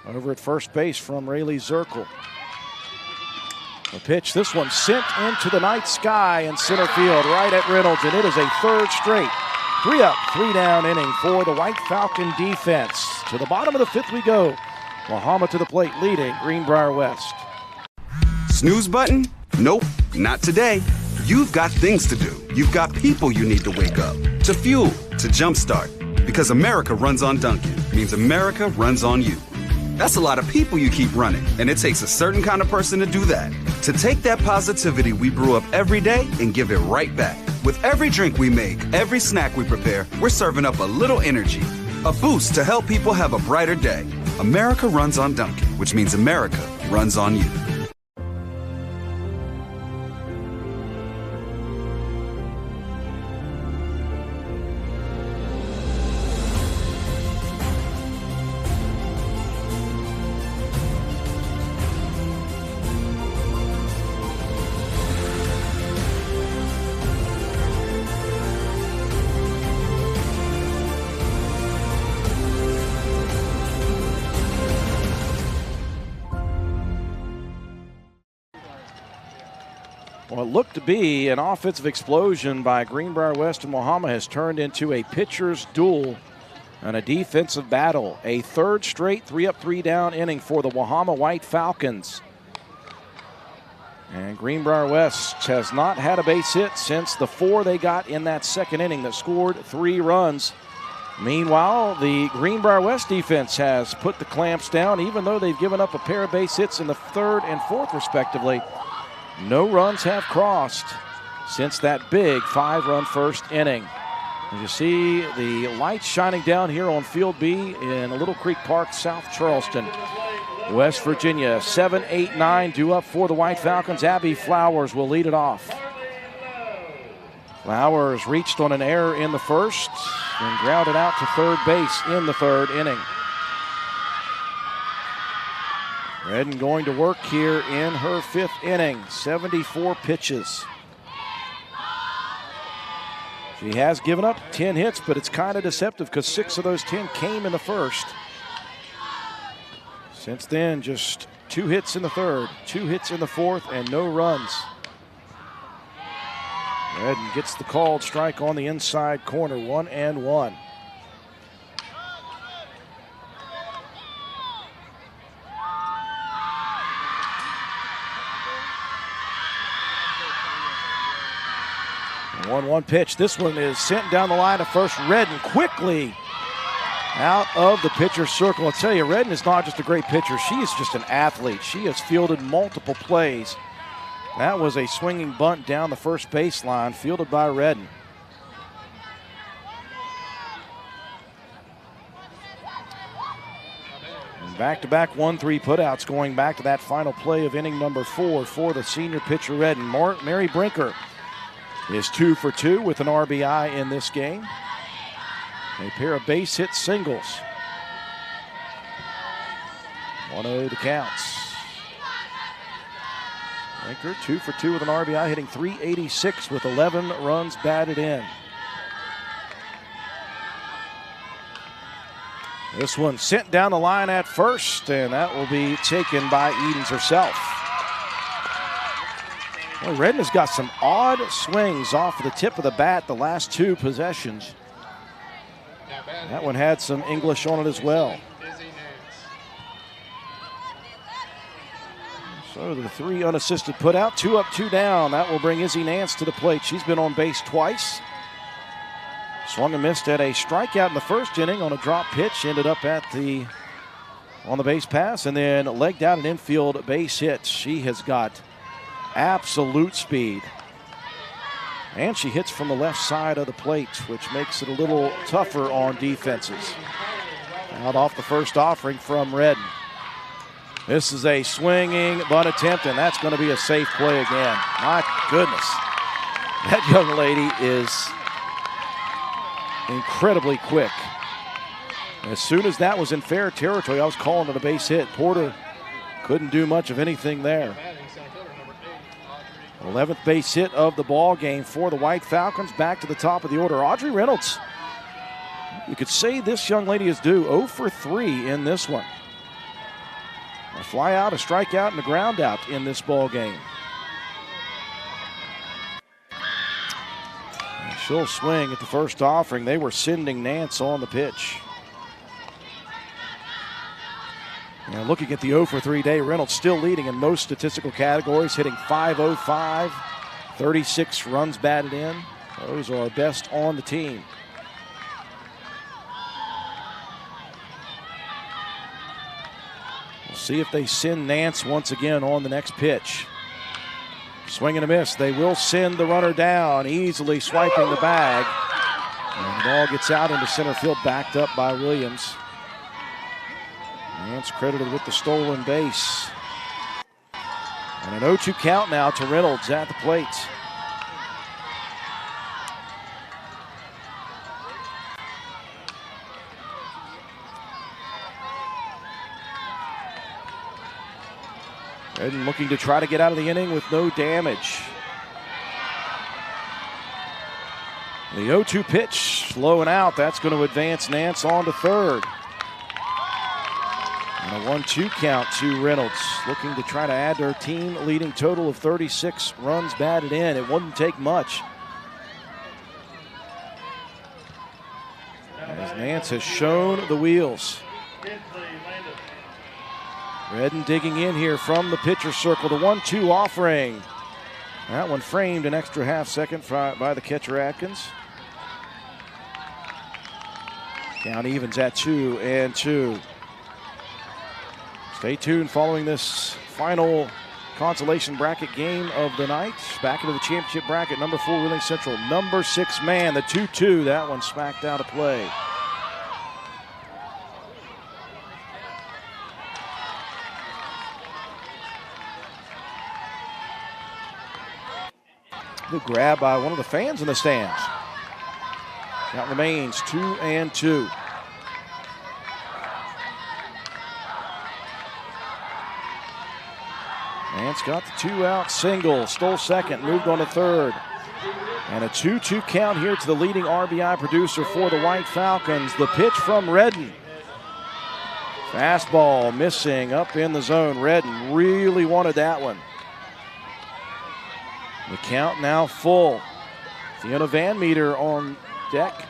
over at first base from Rayleigh Zirkle. A pitch, this one sent into the night sky in center field right at Reynolds, and it is a third straight 3-up, 3-down inning for the White Falcon defense. To the bottom of the fifth we go. Wahama to the plate, leading Greenbrier West. Snooze button? Nope, not today. You've got things to do. You've got people you need to wake up, to fuel, to jumpstart. Because America runs on Dunkin', means America runs on you. That's a lot of people you keep running, and it takes a certain kind of person to do that. To take that positivity we brew up every day and give it right back. With every drink we make, every snack we prepare, we're serving up a little energy, a boost to help people have a brighter day. America runs on Dunkin', which means America runs on you. What looked to be an offensive explosion by Greenbrier West and Wahama has turned into a pitcher's duel and a defensive battle. A third straight 3-up, 3-down inning for the Wahama White Falcons. And Greenbrier West has not had a base hit since the 4 they got in that second inning that scored 3 runs. Meanwhile, the Greenbrier West defense has put the clamps down, even though they've given up a pair of base hits in the third and fourth, respectively. No runs have crossed since that big 5-run first inning. As you see the lights shining down here on Field B in Little Creek Park, South Charleston, West Virginia. 7, 8, 9 due up for the White Falcons. Abby Flowers will lead it off. Flowers reached on an error in the first and grounded out to third base in the third inning. Redden going to work here in her 5th inning, 74 pitches. She has given up 10 hits, but it's kind of deceptive because 6 of those 10 came in the first. Since then, just 2 hits in the third, 2 hits in the fourth, and no runs. Redden gets the called strike on the inside corner, 1-1. One pitch. This one is sent down the line at first. Redden quickly out of the pitcher's circle. I'll tell you, Redden is not just a great pitcher. She is just an athlete. She has fielded multiple plays. That was a swinging bunt down the first baseline, fielded by Redden. And back-to-back 1-3 putouts going back to that final play of inning number 4 for the senior pitcher Redden. Mary Brinker is 2 for 2 with an RBI in this game. A pair of base hit singles. 1-0 the counts. Brinker 2 for 2 with an RBI, hitting .386 with 11 runs batted in. This one sent down the line at first, and that will be taken by Edens herself. Well, Redden has got some odd swings off of the tip of the bat the last 2 possessions. That one had some English on it as well. So the 3 unassisted put out, 2 up, 2 down. That will bring Izzy Nance to the plate. She's been on base twice. Swung and missed at a strikeout in the first inning on a drop pitch. Ended up on the base pass and then legged out an infield base hit. She has got absolute speed. And she hits from the left side of the plate, which makes it a little tougher on defenses. Out off the first offering from Redden. This is a swinging bunt attempt, and that's going to be a safe play again. My goodness. That young lady is incredibly quick. As soon as that was in fair territory, I was calling it a base hit. Porter couldn't do much of anything there. 11th base hit of the ball game for the White Falcons. Back to the top of the order. Audrey Reynolds, you could say this young lady is due 0 for 3 in this one. A fly out, a strikeout, and a ground out in this ball game. And she'll swing at the first offering. They were sending Nance on the pitch. And looking at the 0 for 3 day, Reynolds still leading in most statistical categories, hitting .505, 36 runs batted in. Those are our best on the team. We'll see if they send Nance once again on the next pitch. Swing and a miss. They will send the runner down, easily swiping the bag. And the ball gets out into center field, backed up by Williams. Nance credited with the stolen base. And an 0-2 count now to Reynolds at the plate. Redden looking to try to get out of the inning with no damage. The 0-2 pitch, slow and out. That's going to advance Nance on to third. And a 1-2 count to Reynolds, looking to try to add to her team leading total of 36 runs batted in. It wouldn't take much. As Nance has shown the wheels. Redden digging in here from the pitcher circle. The 1-2 offering. That one framed an extra half second by the catcher Atkins. Count evens at 2-2. Stay tuned following this final consolation bracket game of the night. Back into the championship bracket, number 4 Wheeling Central, number 6 man, the 2-2. That one smacked out of play. Good grab by one of the fans in the stands. Count remains 2-2. Nance got the 2-out single, stole second, moved on to third. And a 2-2 count here to the leading RBI producer for the White Falcons. The pitch from Redden. Fastball missing up in the zone. Redden really wanted that one. The count now full. Fiona Van Meter on deck.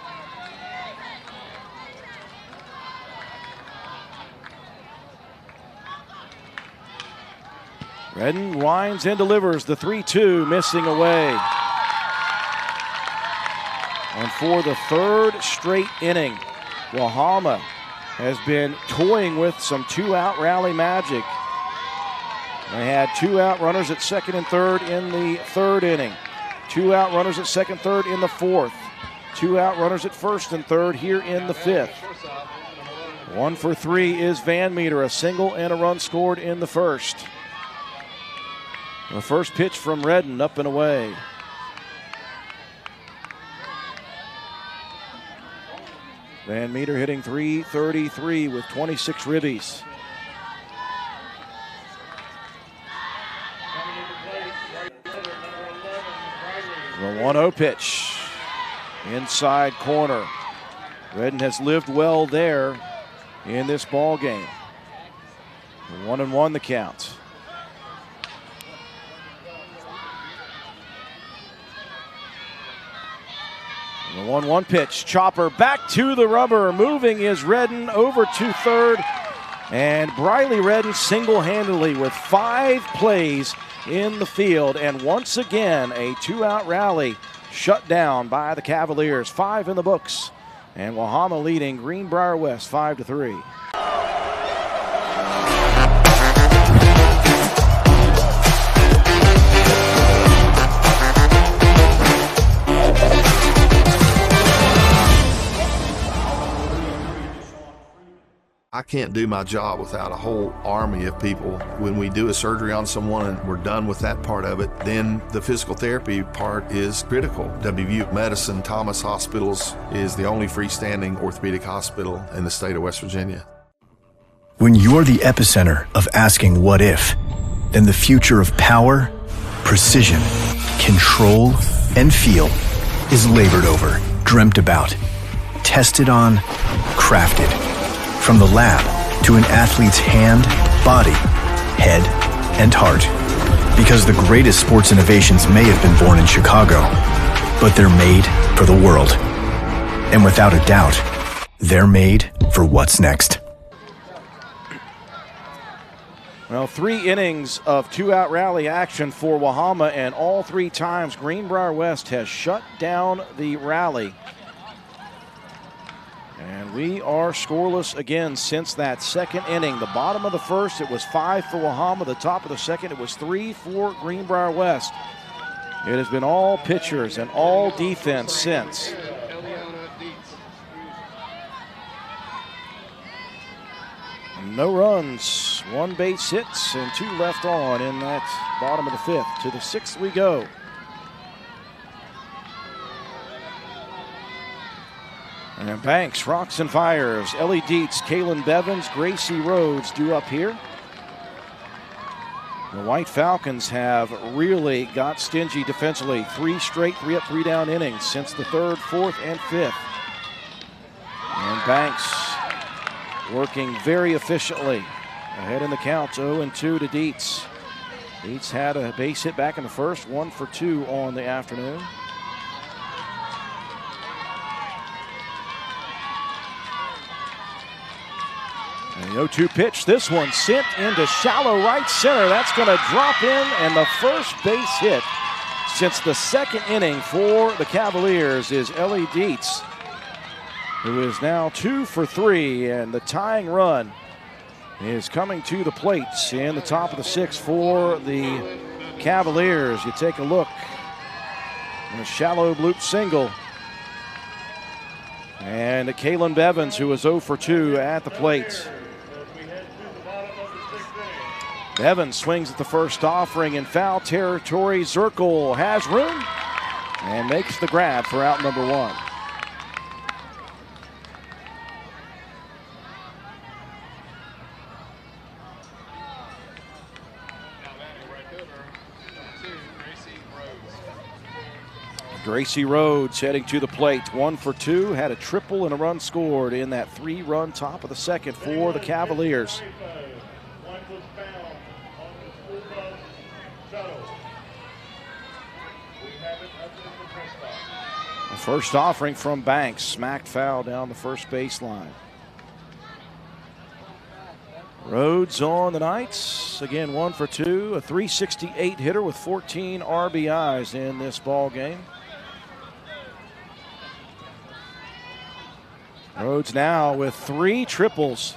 Redden winds and delivers the 3-2, missing away. And for the third straight inning, Wahama has been toying with some 2-out rally magic. They had 2-out runners at second and third in the third inning. 2-out runners at second, third in the fourth. 2-out runners at first and third here in the fifth. 1 for 3 is Van Meter, a single and a run scored in the first. The first pitch from Redden, up and away. Van Meter hitting .333 with 26 ribbies. The 1-0 pitch, inside corner. Redden has lived well there in this ball game. 1-1 the count. The 1-1 pitch. Chopper back to the rubber. Moving is Redden over to third. And Briley Redden single-handedly with 5 plays in the field. And once again, a 2-out rally shut down by the Cavaliers. 5 in the books. And Wahama leading Greenbrier West 5-3. I can't do my job without a whole army of people. When we do a surgery on someone and we're done with that part of it, then the physical therapy part is critical. WVU Medicine Thomas Hospitals is the only freestanding orthopedic hospital in the state of West Virginia. When you're the epicenter of asking what if, then the future of power, precision, control, and feel is labored over, dreamt about, tested on, crafted. From the lab to an athlete's hand, body, head, and heart. Because the greatest sports innovations may have been born in Chicago, but they're made for the world. And without a doubt, they're made for what's next. Well, 3 innings of 2-out rally action for Wahama, and all 3 times Greenbrier West has shut down the rally. And we are scoreless again since that second inning. The bottom of the first, it was 5 for Wahama. The top of the second, it was 3 for Greenbrier West. It has been all pitchers and all defense since. No runs, 1 base hits, and 2 left on in that bottom of the 5th. To the 6th we go. And Banks, rocks and fires. Ellie Dietz, Kaylin Bevins, Gracie Rhodes due up here. The White Falcons have really got stingy defensively. 3 straight 3-up, 3-down innings since the 3rd, 4th, and 5th. And Banks working very efficiently. Ahead in the count, 0-2 to Dietz. Dietz had a base hit back in the first, 1 for 2 on the afternoon. And the 0-2 pitch, this one sent into shallow right center. That's going to drop in, and the first base hit since the second inning for the Cavaliers is Ellie Dietz, who is now 2 for 3, and the tying run is coming to the plate in the top of the 6th for the Cavaliers. You take a look, and a shallow bloop single. And Kaylin Bevins, who is 0 for 2 at the plate. Bevins swings at the first offering in foul territory. Zirkle has room and makes the grab for out number 1. Gracie Rhodes heading to the plate, 1 for 2, had a triple and a run scored in that 3-run top of the 2nd for the Cavaliers. The first offering from Banks, smacked foul down the first baseline. Rhodes on the night, again 1 for 2, a .368 hitter with 14 RBIs in this ball game. Rhodes now with 3 triples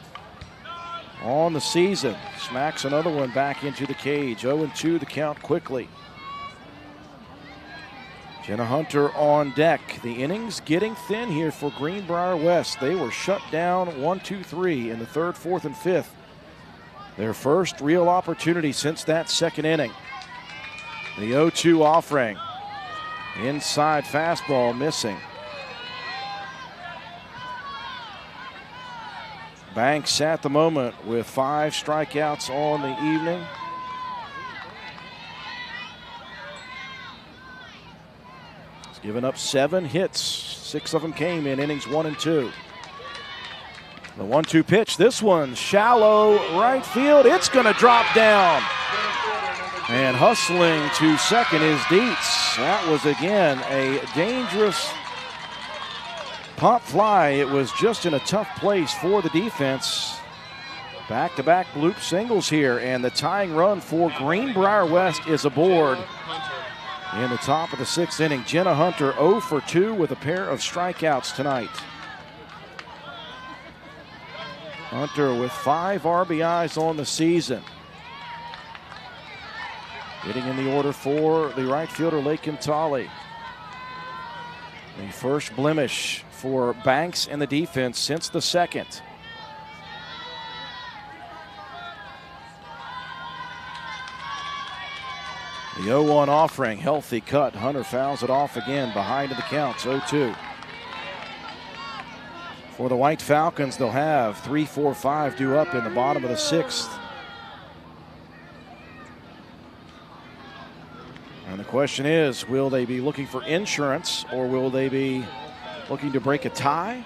on the season. Smacks another one back into the cage. 0-2 the count quickly. Jenna Hunter on deck. The innings getting thin here for Greenbrier West. They were shut down 1, 2, 3 in the 3rd, 4th, and 5th. Their first real opportunity since that second inning. The 0-2 offering. Inside fastball missing. Banks at the moment with 5 strikeouts on the evening. He's given up 7 hits. 6 of them came in innings 1 and 2. The 1-2 pitch, this one shallow right field. It's going to drop down. And hustling to second is Dietz. That was again a dangerous pop fly. It was just in a tough place for the defense. Back-to-back loop singles here, and the tying run for Greenbrier West is aboard. In the top of the 6th inning, Jenna Hunter 0 for 2 with a pair of strikeouts tonight. Hunter with 5 RBIs on the season. Getting in the order for the right fielder, Lakin Tolley. The first blemish for Banks and the defense since the second. The 0-1 offering, healthy cut. Hunter fouls it off again, behind in the count, 0-2. For the White Falcons, they'll have 3, 4, 5 due up in the bottom of the 6th. And the question is, will they be looking for insurance, or will they be looking to break a tie?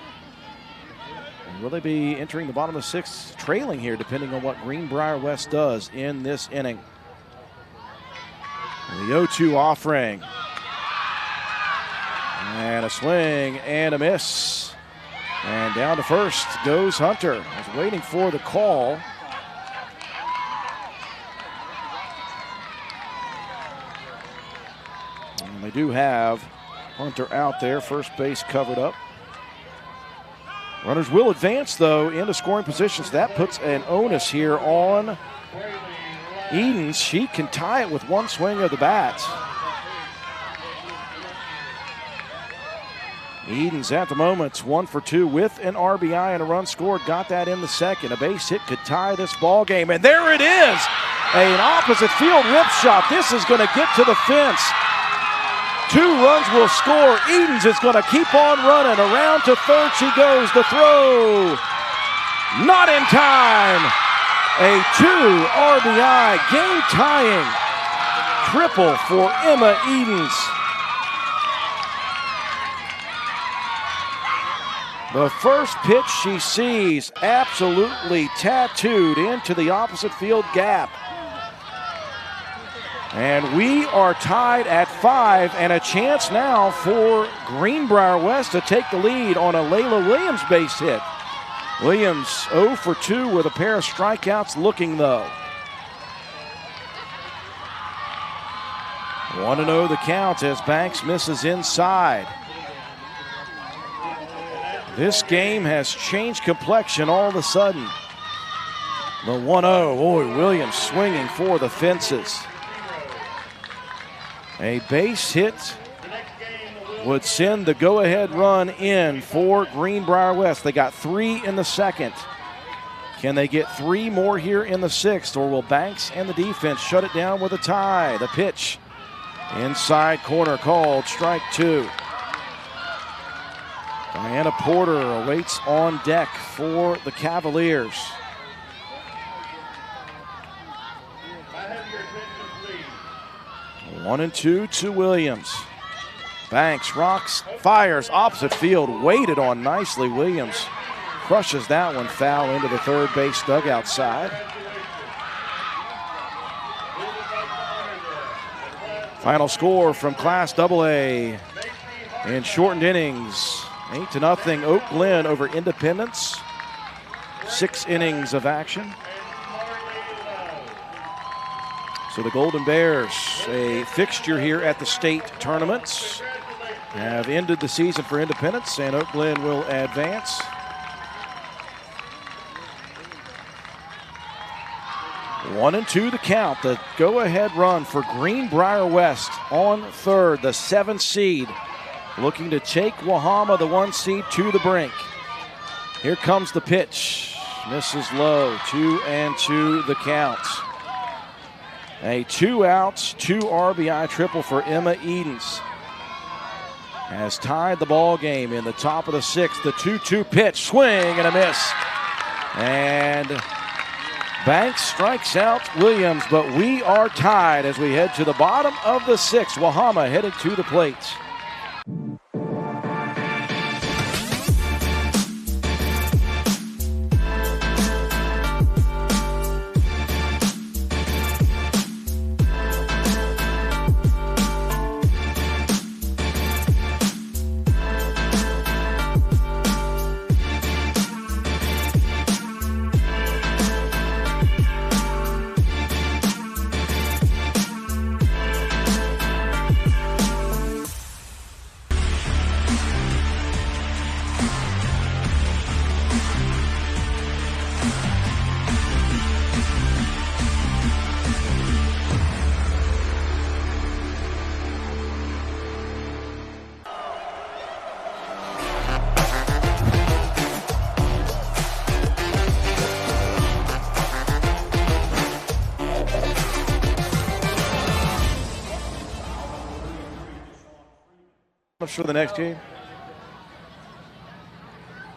And will they be entering the bottom of the 6th trailing here, depending on what Greenbrier West does in this inning? The 0-2 offering. And a swing and a miss. And down to first goes Hunter. I was waiting for the call. And they do have Hunter out there, first base covered up. Runners will advance, though, into scoring positions. That puts an onus here on Edens. She can tie it with one swing of the bat. Edens at the moment 1 for 2 with an RBI and a run scored. Got that in the second. A base hit could tie this ball game, and there it is. An opposite field rip shot. This is going to get to the fence. 2 runs will score. Edens is going to keep on running. Around to third she goes. The throw. Not in time. A 2 RBI game-tying triple for Emma Edens. The first pitch she sees absolutely tattooed into the opposite field gap. And we are tied at 5, and a chance now for Greenbrier West to take the lead on a Layla Williams base hit. Williams 0 for 2 with a pair of strikeouts looking, though. 1-0 the count as Banks misses inside. This game has changed complexion all of a sudden. The 1-0, boy, Williams swinging for the fences. A base hit would send the go-ahead run in for Greenbrier West. They got 3 in the second. Can they get 3 more here in the 6th, or will Banks and the defense shut it down with a tie? The pitch inside corner called strike 2. Diana Porter awaits on deck for the Cavaliers. One and 2 to Williams. Banks rocks, fires opposite field, waited on nicely. Williams crushes that one foul into the third base dugout side. Final score from Class AA in shortened innings. 8-0 Oak Glen over Independence. 6 innings of action. So the Golden Bears, a fixture here at the state tournaments, have ended the season for Independence, and Oak Glen will advance. One and 2 the count. The go-ahead run for Greenbrier West on third, the 7th seed, looking to take Wahama, the 1 seed, to the brink. Here comes the pitch. Misses low. 2-2 the count. A 2 outs, 2 RBI triple for Emma Edens has tied the ball game in the top of the 6th. The 2-2 pitch, swing and a miss. And Banks strikes out Williams, but we are tied as we head to the bottom of the 6th. Wahama headed to the plate. playoffs for the next game.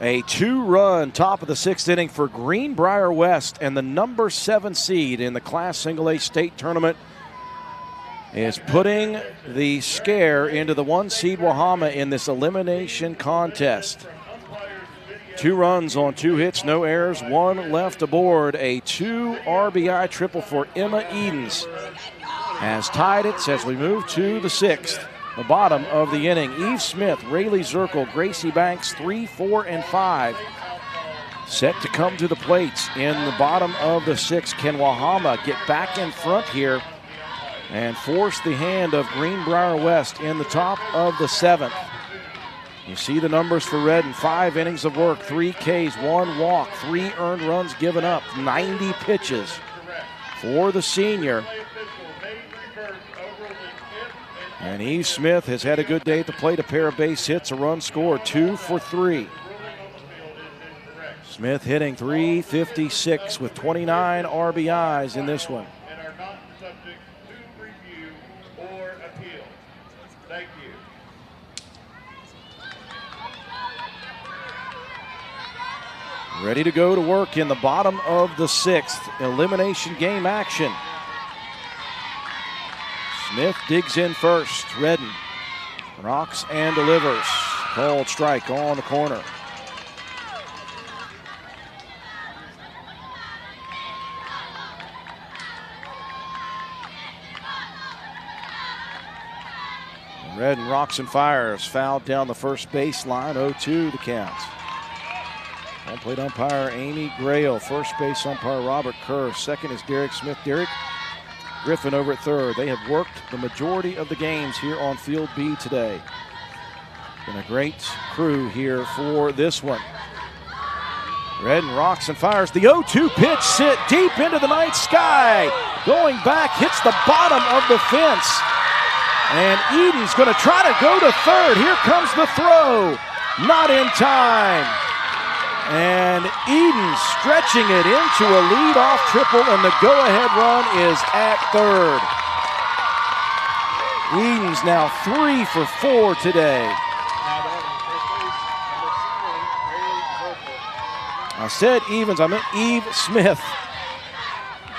A 2-run top of the 6th inning for Greenbrier West, and the number 7 seed in the Class Single A state tournament is putting the scare into the 1 seed Wahama in this elimination contest. 2 runs on 2 hits, no errors, 1 left aboard. A 2 RBI triple for Emma Edens has tied it as we move to the 6th. The bottom of the inning, Eve Smith, Rayleigh Zirkle, Gracie Banks, 3, 4, and 5. Set to come to the plate in the bottom of the 6th. Can Wahama get back in front here and force the hand of Greenbrier West in the top of the 7th? You see the numbers for Redden. 5 innings of work, 3 Ks, 1 walk, 3 earned runs given up, 90 pitches for the senior. And Eve Smith has had a good day at the plate. A pair of base hits, a run scored, 2 for 3. Smith hitting .356 with 29 RBIs in this one. Ready to go to work in the bottom of the 6th. Elimination game action. Smith digs in first. Redden rocks and delivers. Called strike on the corner. Redden rocks and fires. Fouled down the first baseline. 0-2 the count. Home plate umpire Amy Grail. First base umpire Robert Kerr. Second is Derek Smith. Derek Griffin over at third. They have worked the majority of the games here on Field B today. Been a great crew here for this one. Redden rocks and fires. The 0-2 pitch sit deep into the night sky. Going back, hits the bottom of the fence. And Eden's going to try to go to third. Here comes the throw. Not in time. And Eden stretching it into a leadoff triple, and the go-ahead run is at third. Eden's now 3 for 4 today. I said Evans, I meant Eve Smith.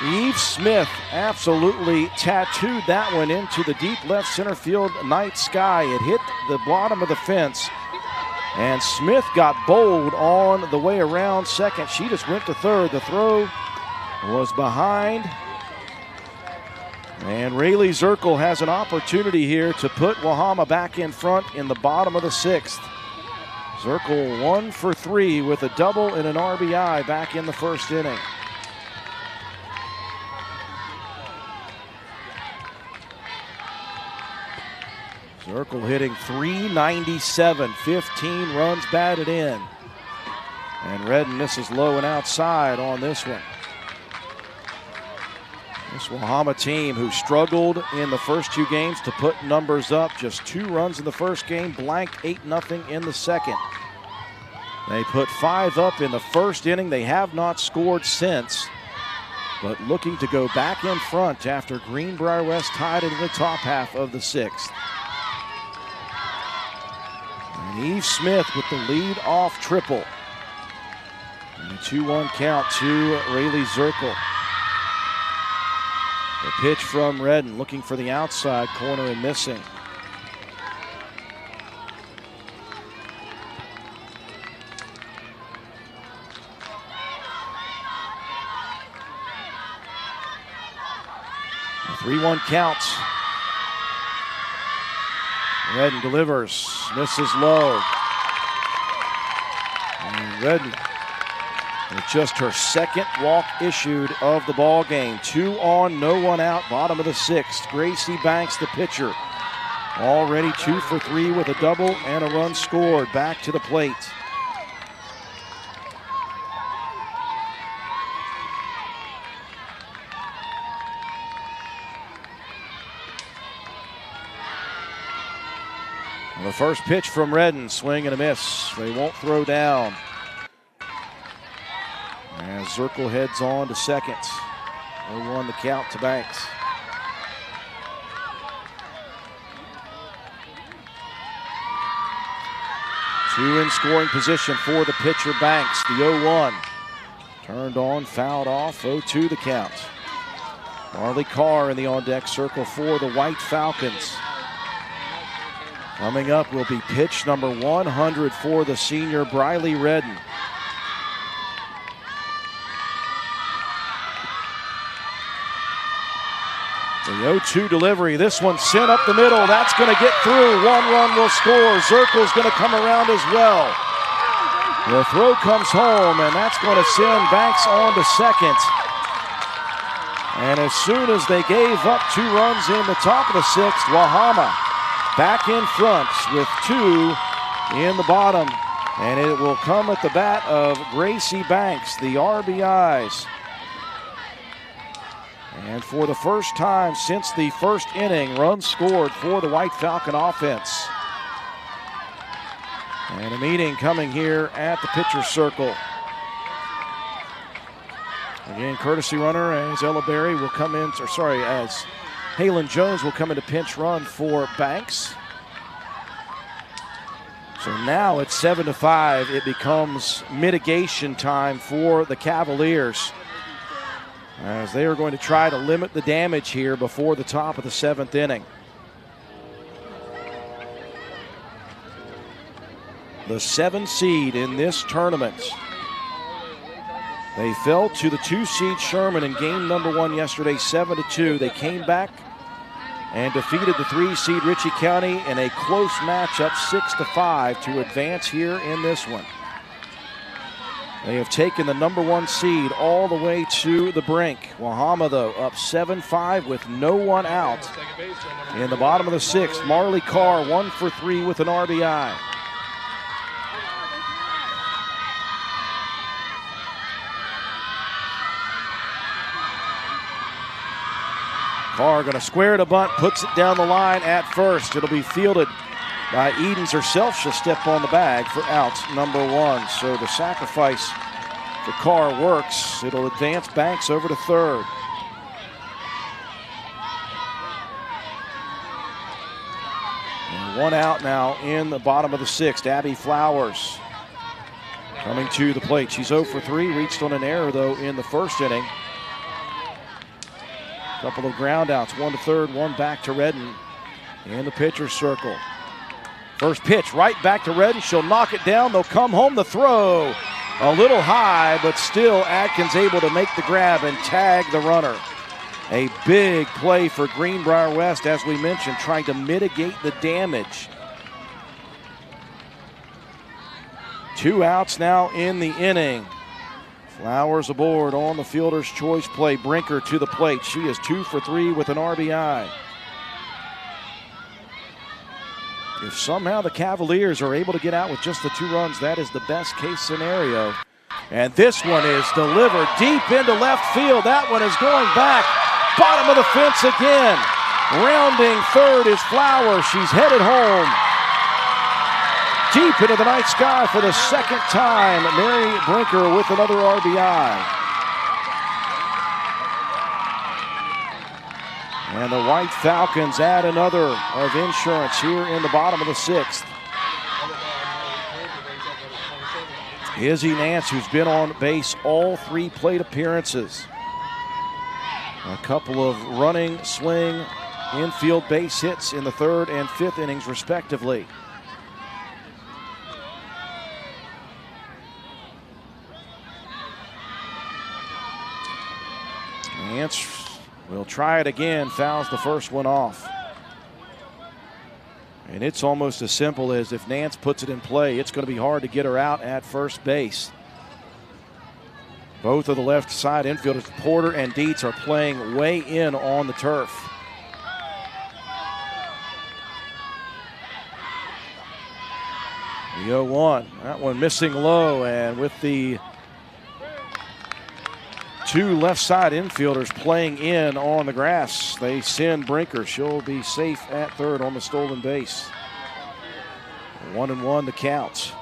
Eve Smith absolutely tattooed that one into the deep left center field night sky. It hit the bottom of the fence. And Smith got bowled on the way around second. She just went to third. The throw was behind. And Rayleigh Zirkle has an opportunity here to put Wahama back in front in the bottom of the 6th. Zirkle 1 for 3 with a double and an RBI back in the first inning. Zirkle hitting .397, 15 runs batted in. And Redden misses low and outside on this one. This Wahama team who struggled in the first 2 games to put numbers up. Just 2 runs in the first game, blanked 8-0 in the second. They put 5 up in the first inning. They have not scored since, but looking to go back in front after Greenbrier West tied in the top half of the 6th. And Eve Smith with the lead off triple. And a 2-1 count to Rayleigh Zirkle. The pitch from Redden, looking for the outside corner and missing. A 3-1 count. Redden delivers, misses low. And Redden with just her second walk issued of the ball game. 2 on, no one out, bottom of the 6th. Gracie Banks, the pitcher, already 2 for 3 with a double and a run scored. Back to the plate. The first pitch from Redden, swing and a miss. They won't throw down. As Zirkle heads on to second. 0-1 the count to Banks. Two in scoring position for the pitcher, Banks. The 0-1. Turned on, fouled off, 0-2 the count. Marley Carr in the on-deck circle for the White Falcons. Coming up will be pitch number 100 for the senior, Briley Redden. The 0-2 delivery. This one sent up the middle. That's going to get through. One run will score. Zirkle's going to come around as well. The throw comes home, and that's going to send Banks on to second. And as soon as they gave up 2 runs in the top of the 6th, Wahama back in front with 2 in the bottom. And it will come at the bat of Gracie Banks, the RBIs. And for the first time since the first inning, runs scored for the White Falcon offense. And a meeting coming here at the pitcher's circle. Again, courtesy runner as Ella Berry will come in, as Halen Jones will come into pinch run for Banks. So now it's 7-5. It becomes mitigation time for the Cavaliers, as they are going to try to limit the damage here before the top of the 7th inning. The 7 seed in this tournament. They fell to the 2 seed Sherman in game number 1 yesterday, 7-2. They came back and defeated the 3 seed Ritchie County in a close matchup, 6-5, to advance here in this one. They have taken the number 1 seed all the way to the brink. Wahama, though, up 7-5 with no one out. In the bottom of the 6th, Marley Carr 1 for 3 with an RBI. Carr going to square to bunt, puts it down the line at first. It'll be fielded by Edens herself. She'll step on the bag for out number 1. So the sacrifice for Carr works. It'll advance Banks over to third. And 1 out now in the bottom of the 6th. Abby Flowers coming to the plate. She's 0 for 3, reached on an error though in the first inning. Couple of ground outs, 1 to third, 1 back to Redden in the pitcher's circle. First pitch right back to Redden. She'll knock it down. They'll come home. The throw a little high, but still Atkins able to make the grab and tag the runner. A big play for Greenbrier West, as we mentioned, trying to mitigate the damage. 2 outs now in the inning. Flowers aboard on the fielder's choice play. Brinker to the plate. She is 2 for 3 with an RBI. If somehow the Cavaliers are able to get out with just the 2 runs, that is the best case scenario. And this one is delivered deep into left field. That one is going back. Bottom of the fence again. Rounding third is Flowers. She's headed home. Deep into the night sky for the second time. Mary Brinker with another RBI. And the White Falcons add another of insurance here in the bottom of the 6th. Izzy Nance, who's been on base all 3 plate appearances. A couple of running, swing, infield base hits in the 3rd and 5th innings, respectively. Nance will try it again, fouls the first one off. And it's almost as simple as if Nance puts it in play, it's going to be hard to get her out at first base. Both of the left side infielders, Porter and Dietz, are playing way in on the turf. The 0-1, that one missing low, and with the 2 left side infielders playing in on the grass, they send Brinker. She'll be safe at third on the stolen base. 1-1 the count.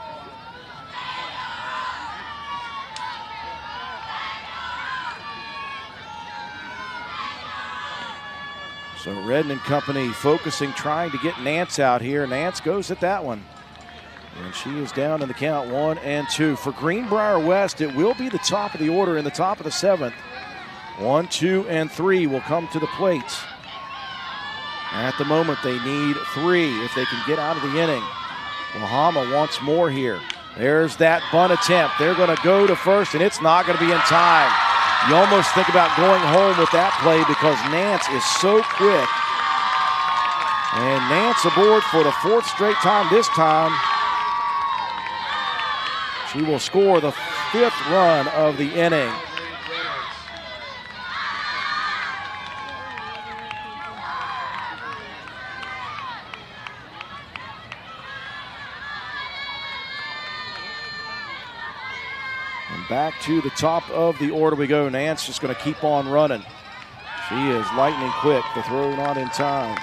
So Redden and company focusing, trying to get Nance out here. Nance goes at that one. And she is down in the count 1-2. For Greenbrier West, it will be the top of the order in the top of the 7th. 1, 2, and 3 will come to the plate. At the moment, they need 3 if they can get out of the inning. Wahama wants more here. There's that bunt attempt. They're going to go to first, and it's not going to be in time. You almost think about going home with that play because Nance is so quick. And Nance aboard for the 4th straight time this time. She will score the 5th run of the inning. And back to the top of the order we go. Nance just going to keep on running. She is lightning quick. The throw not in time.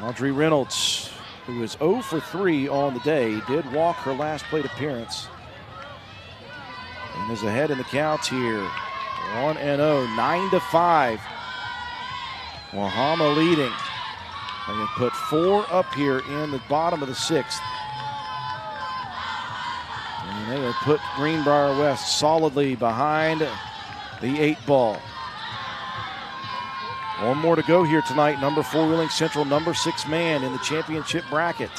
Audrey Reynolds, who is 0 for 3 on the day, did walk her last plate appearance. And is ahead in the count here. 1-0, 9-5. Wahama leading. They have put 4 up here in the bottom of the 6th. And they have put Greenbrier West solidly behind the 8 ball. 1 more to go here tonight. Number 4 Wheeling Central, number 6 man in the championship bracket.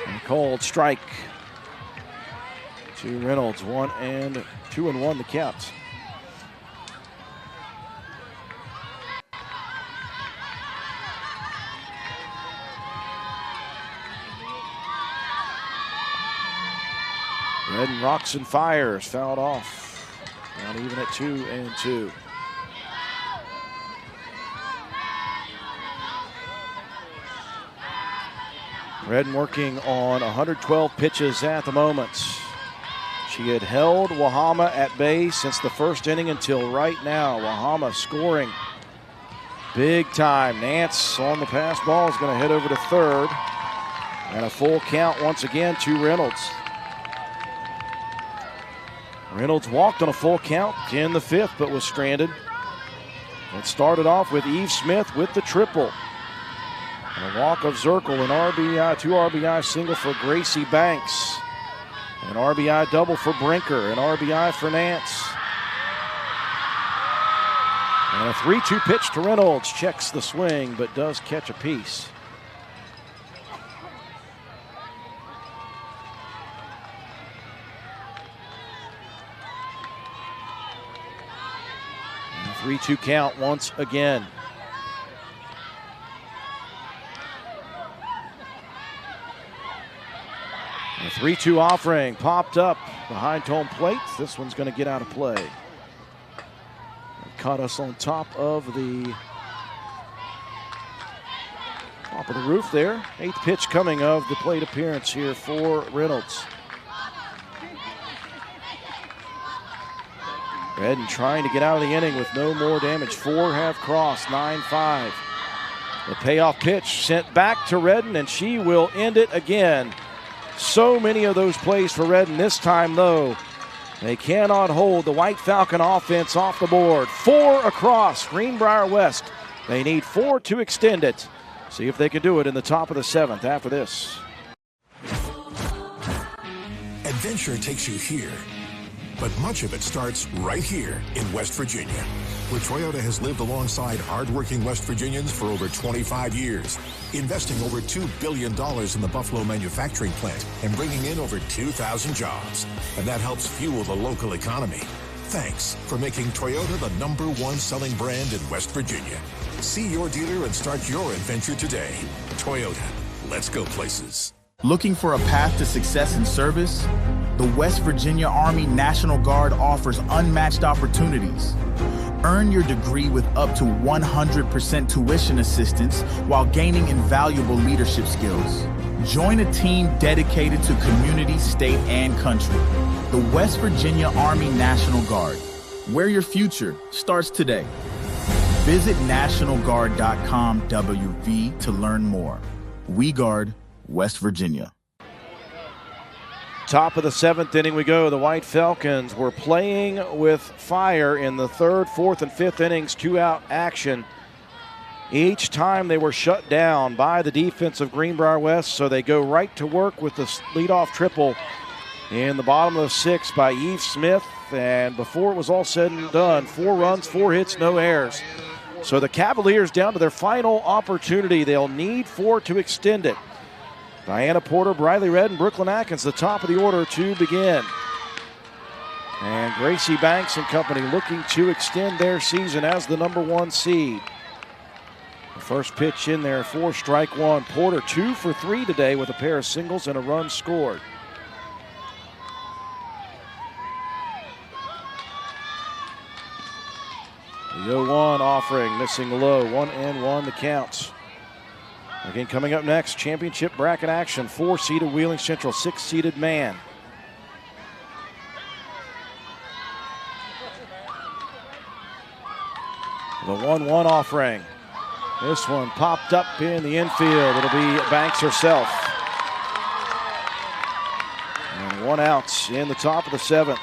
And called strike to Reynolds. 2-1 the count. Redden rocks and fires, fouled off. Not even at 2-2. Redden working on 112 pitches at the moment. She had held Wahama at bay since the 1st inning until right now. Wahama scoring big time. Nance on the pass ball is going to head over to 3rd. And a full count once again to Reynolds. Reynolds walked on a full count in the 5th, but was stranded. It started off with Eve Smith with the triple. And a walk of Zirkle, an RBI, 2 RBI single for Gracie Banks. An RBI double for Brinker, an RBI for Nance. And a 3-2 pitch to Reynolds. Checks the swing, but does catch a piece. And a 3-2 count once again. A 3-2 offering popped up behind home plate. This one's going to get out of play. It caught us on top of the roof there. 8th pitch coming of the plate appearance here for Reynolds. Redden trying to get out of the inning with no more damage. 4 have crossed, 9-5. The payoff pitch sent back to Redden, and she will end it again. So many of those plays for Redden. This time, though, they cannot hold the White Falcon offense off the board. 4 across Greenbrier West. They need 4 to extend it. See if they can do it in the top of the 7th after this. Adventure takes you here, but much of it starts right here in West Virginia, where Toyota has lived alongside hardworking West Virginians for over 25 years, investing over $2 billion in the Buffalo manufacturing plant and bringing in over 2,000 jobs. And that helps fuel the local economy. Thanks for making Toyota the #1 selling brand in West Virginia. See your dealer and start your adventure today. Toyota, let's go places. Looking for a path to success in service? The West Virginia Army National Guard offers unmatched opportunities. Earn your degree with up to 100% tuition assistance while gaining invaluable leadership skills. Join a team dedicated to community, state, and country. The West Virginia Army National Guard, where your future starts today. Visit NationalGuard.com WV to learn more. We guard West Virginia. Top of the 7th inning we go. The White Falcons were playing with fire in the 3rd, 4th, and 5th innings. 2-out action. each time they were shut down by the defense of Greenbrier West, so they go right to work with the leadoff triple in the bottom of the 6th by Eve Smith. And before it was all said and done, 4 runs, 4 hits, no errors. So the Cavaliers down to their final opportunity. They'll need 4 to extend it. Diana Porter, Briley Redd, and Brooklyn Atkins, the top of the order to begin. And Gracie Banks and company looking to extend their season as the number 1 seed. The first pitch in there for strike 1. Porter 2 for 3 today with a pair of singles and a run scored. The 0-1 offering, missing low, 1-1 the count. Again, coming up next, championship bracket action, 4-seeded Wheeling Central, 6-seeded Man. The 1-1 offering. This one popped up in the infield. It'll be Banks herself. And 1 out in the top of the 7th.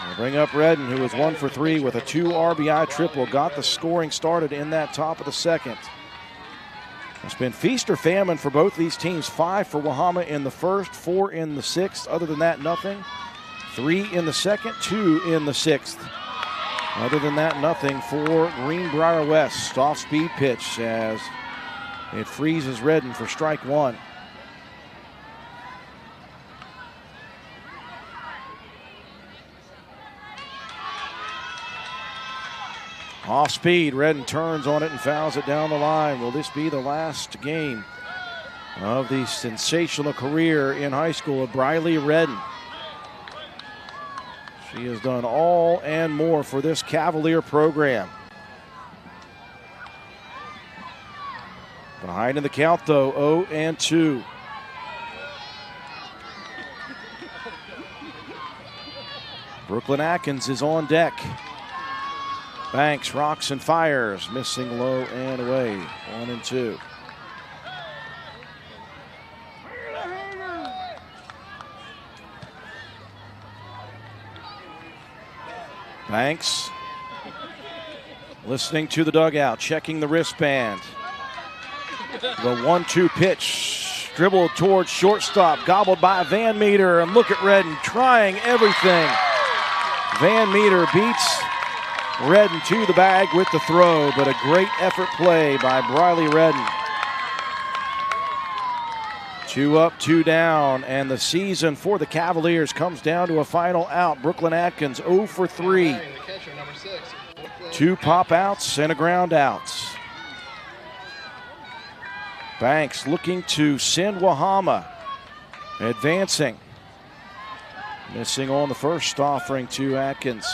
We'll bring up Redden, who was 1 for 3 with a 2 RBI triple. Got the scoring started in that top of the 2nd. It's been feast or famine for both these teams. 5 for Wahama in the 1st, 4 in the 6th. Other than that, nothing. 3 in the 2nd, 2 in the 6th. Other than that, nothing for Greenbrier West. Off-speed pitch as it freezes Redden for strike 1. Off speed, Redden turns on it and fouls it down the line. Will this be the last game of the sensational career in high school of Briley Redden? She has done all and more for this Cavalier program. Behind in the count though, 0-2. Brooklyn Atkins is on deck. Banks rocks and fires, missing low and away, 1-2. Banks listening to the dugout, checking the wristband. The 1-2 pitch, dribbled towards shortstop, gobbled by Van Meter, and look at Redden trying everything. Van Meter beats Redden to the bag with the throw, but a great effort play by Briley Redden. 2 up, 2 down, and the season for the Cavaliers comes down to a final out. Brooklyn Atkins 0 for 3. 2 pop outs and a ground out. Banks looking to send Wahama, advancing. Missing on the first offering to Atkins.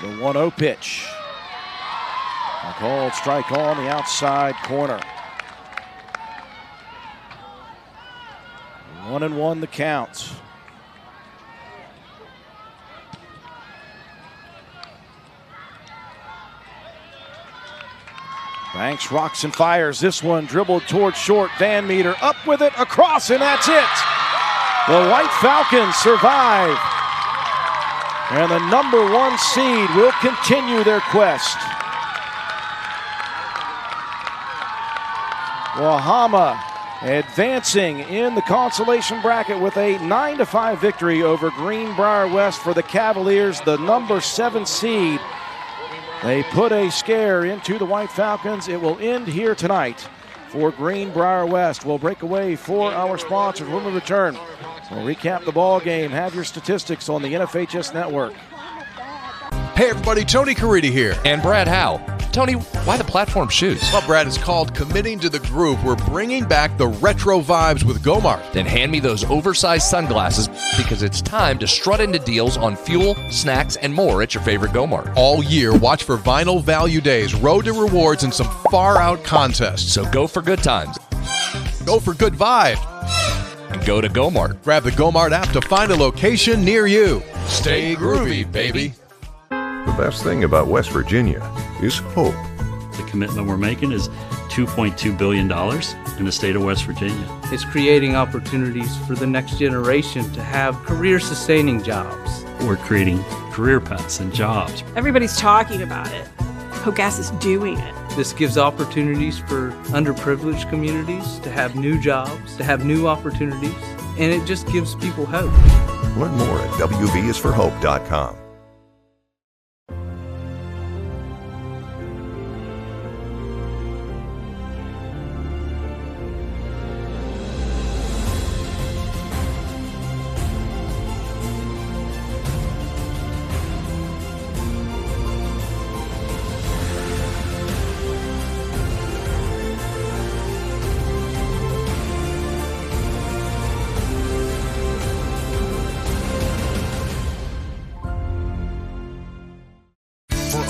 The 1-0 pitch. A called strike on the outside corner. 1-1 the count. Banks rocks and fires. This one dribbled towards short. Van Meter up with it, across, and that's it. The White Falcons survive. And the number 1 seed will continue their quest. Wahama advancing in the consolation bracket with a 9-5 victory over Greenbrier West for the Cavaliers, the number 7 seed. They put a scare into the White Falcons. It will end here tonight for Greenbrier West. We'll break away for our sponsors. When we return, we'll recap the ball game, have your statistics on the NFHS Network. Hey everybody, Tony Caridi here. And Brad Howe. Tony, why the platform shoes? Well, Brad, it's called Committing to the Groove. We're bringing back the retro vibes with Gomart. Then hand me those oversized sunglasses because it's time to strut into deals on fuel, snacks, and more at your favorite Gomart. All year, watch for Vinyl Value Days, Road to Rewards, and some far-out contests. So go for good times. Go for good vibes. And go to Gomart. Grab the Gomart app to find a location near you. Stay groovy, baby. The best thing about West Virginia is hope. The commitment we're making is $2.2 billion in the state of West Virginia. It's creating opportunities for the next generation to have career-sustaining jobs. We're creating career paths and jobs. Everybody's talking about it. POCAS is doing it. This gives opportunities for underprivileged communities to have new jobs, to have new opportunities, and it just gives people hope. Learn more at WVIsforHope.com.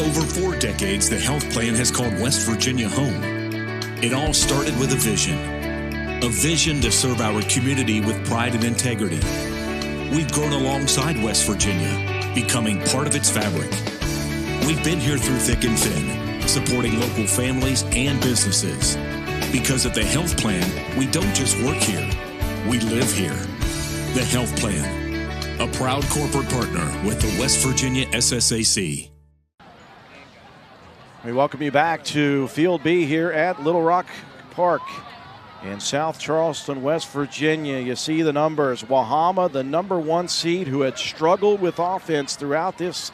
Over 4 decades, the health plan has called West Virginia home. It all started with a vision to serve our community with pride and integrity. We've grown alongside West Virginia, becoming part of its fabric. We've been here through thick and thin, supporting local families and businesses. Because at the health plan, we don't just work here, we live here. The health plan, a proud corporate partner with the West Virginia SSAC. We welcome you back to Field B here at Little Rock Park in South Charleston, West Virginia. You see the numbers. Wahama, the #1 seed who had struggled with offense throughout this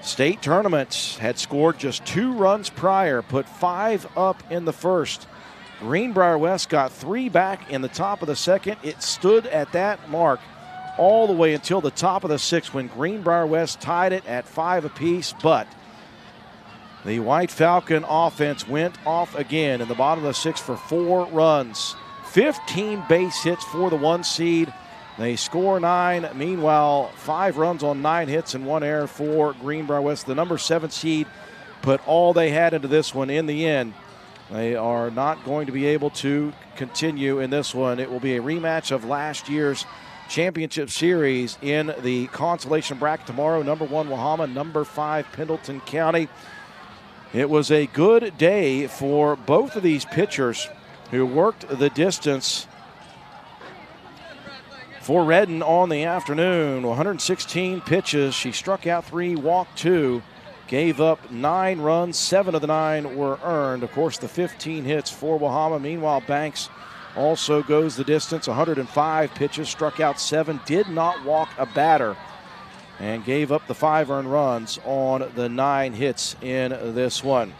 state tournament, had scored just 2 runs prior, put 5 up in the first. Greenbrier West got 3 back in the top of the second. It stood at that mark all the way until the top of the 6th when Greenbrier West tied it at 5 apiece, but the White Falcon offense went off again in the bottom of the 6th for 4 runs. 15 base hits for the 1 seed. They score 9. Meanwhile, 5 runs on 9 hits and 1 error for Greenbrier West. The #7 seed put all they had into this one. In the end, they are not going to be able to continue in this one. It will be a rematch of last year's championship series in the consolation bracket tomorrow. #1 Wahama, #5 Pendleton County. It was a good day for both of these pitchers who worked the distance. For Redden on the afternoon, 116 pitches. She struck out 3, walked 2, gave up 9 runs. 7 of the 9 were earned. Of course, the 15 hits for Wahama. Meanwhile, Banks also goes the distance. 105 pitches, struck out 7, did not walk a batter, and gave up the 5 earned runs on the 9 hits in this one.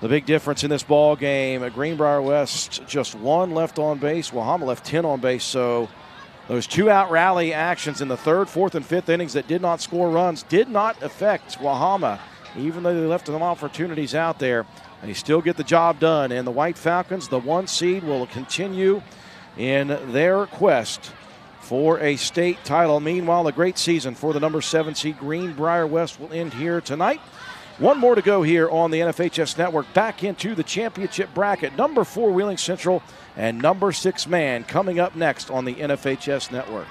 The big difference in this ball game, Greenbrier West just 1 left on base. Wahama left 10 on base, so those 2-out rally actions in the 3rd, 4th, and 5th innings that did not score runs did not affect Wahama. Even though they left some opportunities out there, they still get the job done. And the White Falcons, the 1 seed, will continue in their quest for a state title. Meanwhile, a great season for the #7 seed Greenbrier West will end here tonight. 1 more to go here on the NFHS Network. Back into the championship bracket. #4 Wheeling Central and #6 Man coming up next on the NFHS Network.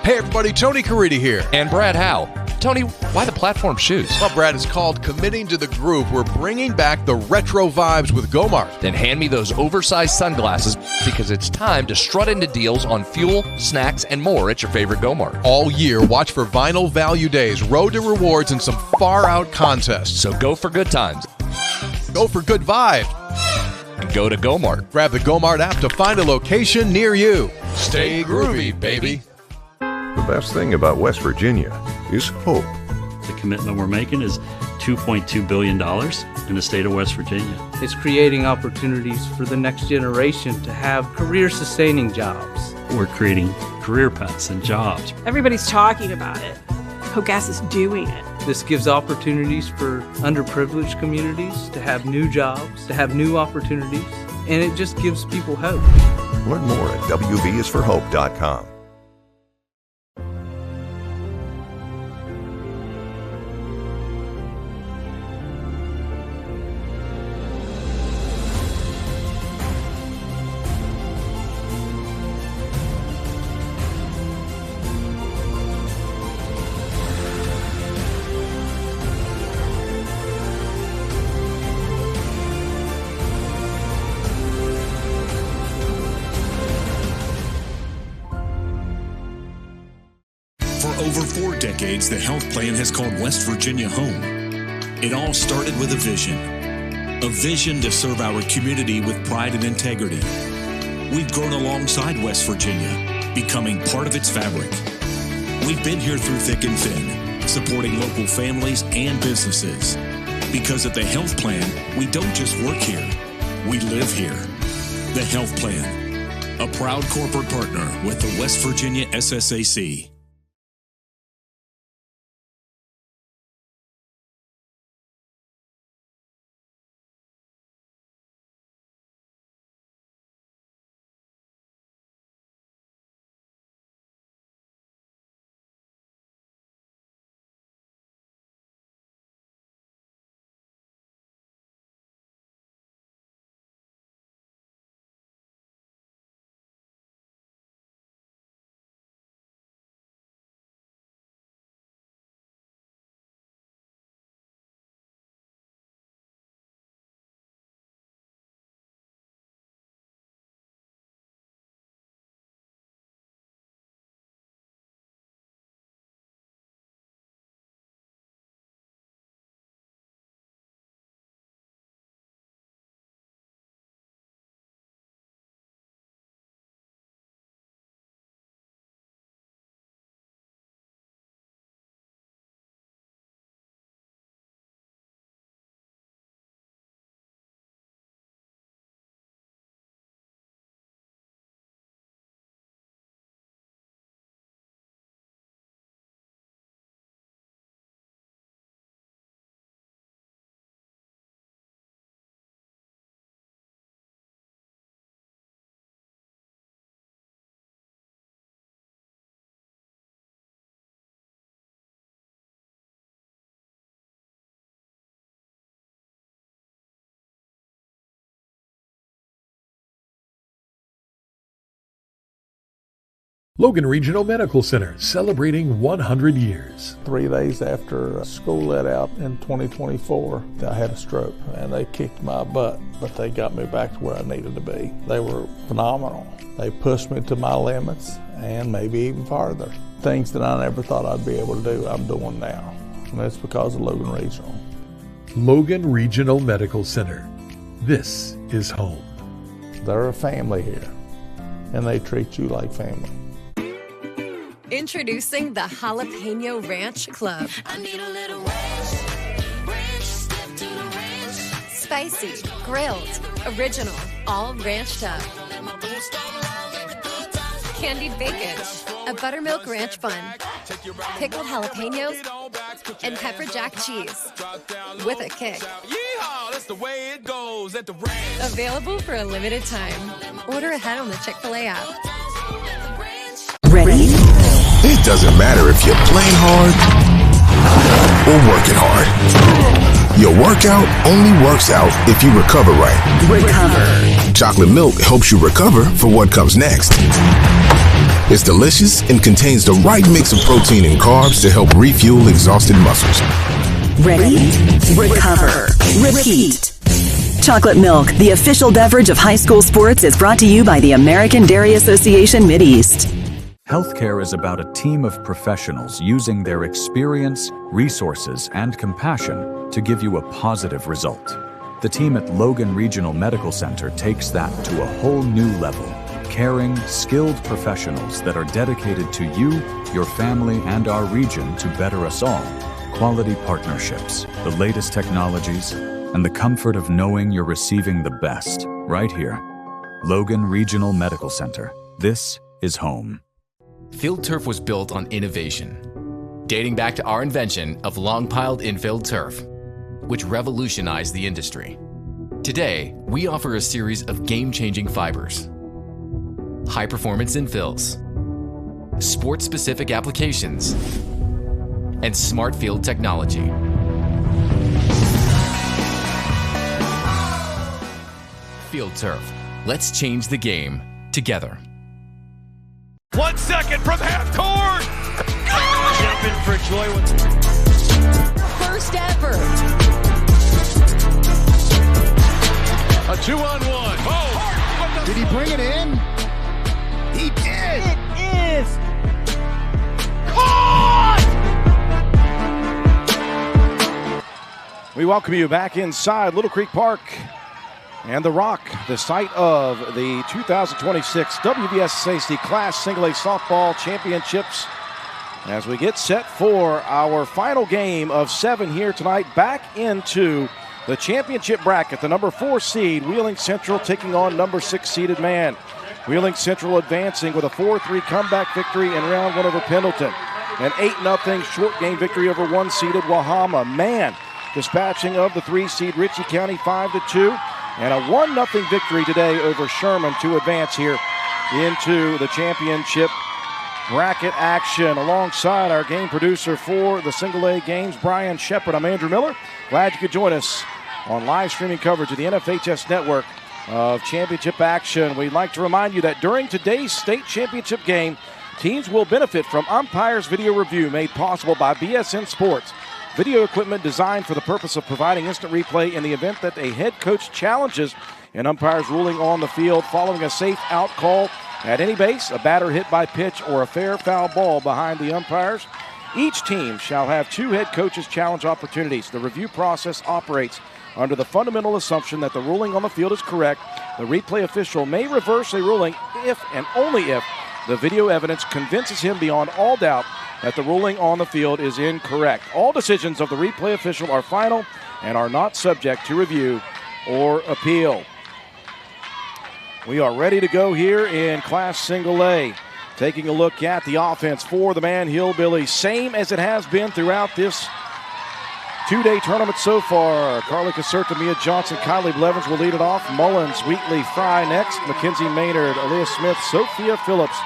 Hey everybody, Tony Caridi here. And Brad Howe. Tony, why the platform shoes? Well, Brad, it's called Committing to the Groove. We're bringing back the retro vibes with Gomart. Then hand me those oversized sunglasses because it's time to strut into deals on fuel, snacks, and more at your favorite Gomart. All year, watch for Vinyl Value Days, Road to Rewards, and some far-out contests. So go for good times. Go for good vibes. And go to Gomart. Grab the Gomart app to find a location near you. Stay groovy, baby. The best thing about West Virginia is hope. The commitment we're making is $2.2 billion in the state of West Virginia. It's creating opportunities for the next generation to have career-sustaining jobs. We're creating career paths and jobs. Everybody's talking about it. HOGAS is doing it. This gives opportunities for underprivileged communities to have new jobs, to have new opportunities, and it just gives people hope. Learn more at WVSForHope.com. Over 4 decades, the health plan has called West Virginia home. It all started with a vision to serve our community with pride and integrity. We've grown alongside West Virginia, becoming part of its fabric. We've been here through thick and thin, supporting local families and businesses. Because at the health plan, we don't just work here, we live here. The health plan, a proud corporate partner with the West Virginia SSAC. Logan Regional Medical Center, celebrating 100 years. 3 days after school let out in 2024, I had a stroke, and they kicked my butt, but they got me back to where I needed to be. They were phenomenal. They pushed me to my limits, and maybe even farther. Things that I never thought I'd be able to do, I'm doing now, and that's because of Logan Regional. Logan Regional Medical Center. This is home. They're a family here, and they treat you like family. Introducing the Jalapeno Ranch Club. I need a little ranch, step to the ranch. Spicy, grilled, original, all ranched up. Candied bacon, a buttermilk ranch bun, pickled jalapenos, and pepper jack cheese with a kick. Available for a limited time. Order ahead on the Chick-fil-A app. Ready? It doesn't matter if you're playing hard or working hard. Your workout only works out if you recover right. Recover. Chocolate milk helps you recover for what comes next. It's delicious and contains the right mix of protein and carbs to help refuel exhausted muscles. Ready? Recover. Repeat. Chocolate Milk, the official beverage of high school sports, is brought to you by the American Dairy Association Mideast. Healthcare is about a team of professionals using their experience, resources, and compassion to give you a positive result. The team at Logan Regional Medical Center takes that to a whole new level. Caring, skilled professionals that are dedicated to you, your family, and our region to better us all. Quality partnerships, the latest technologies, and the comfort of knowing you're receiving the best right here. Logan Regional Medical Center. This is home. Field turf was built on innovation, dating back to our invention of long-piled infield turf, which revolutionized the industry. Today, we offer a series of game-changing fibers, high-performance infills, sport-specific applications, and smart field technology. Field turf. Let's change the game together. 1 second from half court. Jumping for joy. First ever. A 2-on-1. Oh! Did he bring it in? He did. It is caught! We welcome you back inside Little Creek Park and The Rock, the site of the 2026 WVSSAC Class Single A Softball Championships, as we get set for our final game of 7 here tonight, back into the championship bracket. The number 4 seed, Wheeling Central, taking on number 6 seeded Man. Wheeling Central advancing with a 4-3 comeback victory in round 1 over Pendleton. An 8-0 short game victory over 1 seeded Wahama. Man dispatching of the 3 seed Ritchie County 5-2. And a 1-0 victory today over Sherman to advance here into the championship bracket action. Alongside our game producer for the Single A games, Brian Shepard, I'm Andrew Miller. Glad you could join us on live streaming coverage of the NFHS network of championship action. We'd like to remind you that during today's state championship game, teams will benefit from umpires video review made possible by BSN Sports. Video equipment designed for the purpose of providing instant replay in the event that a head coach challenges an umpire's ruling on the field following a safe out call at any base, a batter hit by pitch, or a fair foul ball behind the umpires. Each team shall have 2 head coaches' challenge opportunities. The review process operates under the fundamental assumption that the ruling on the field is correct. The replay official may reverse a ruling if and only if the video evidence convinces him beyond all doubt that the ruling on the field is incorrect. All decisions of the replay official are final and are not subject to review or appeal. We are ready to go here in Class Single A. Taking a look at the offense for the Man Hillbillies, same as it has been throughout this 2-day tournament so far. Carly Caserta, Mia Johnson, Kylie Blevins will lead it off. Mullins, Wheatley, Fry next. Mackenzie Maynard, Aaliyah Smith, Sophia Phillips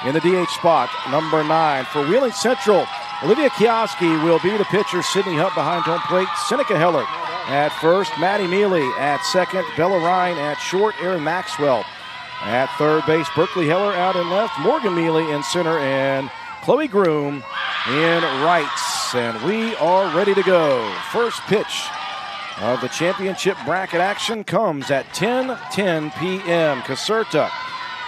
in the DH spot, number 9. For Wheeling Central, Olivia Kioski will be the pitcher. Sydney Hutt behind home plate. Seneca Heller at first. Maddie Mealy at second. Bella Ryan at short. Erin Maxwell at third base. Berkeley Heller out in left. Morgan Mealy in center. And Chloe Groom in rights. And we are ready to go. First pitch of the championship bracket action comes at 10:10 p.m. Caserta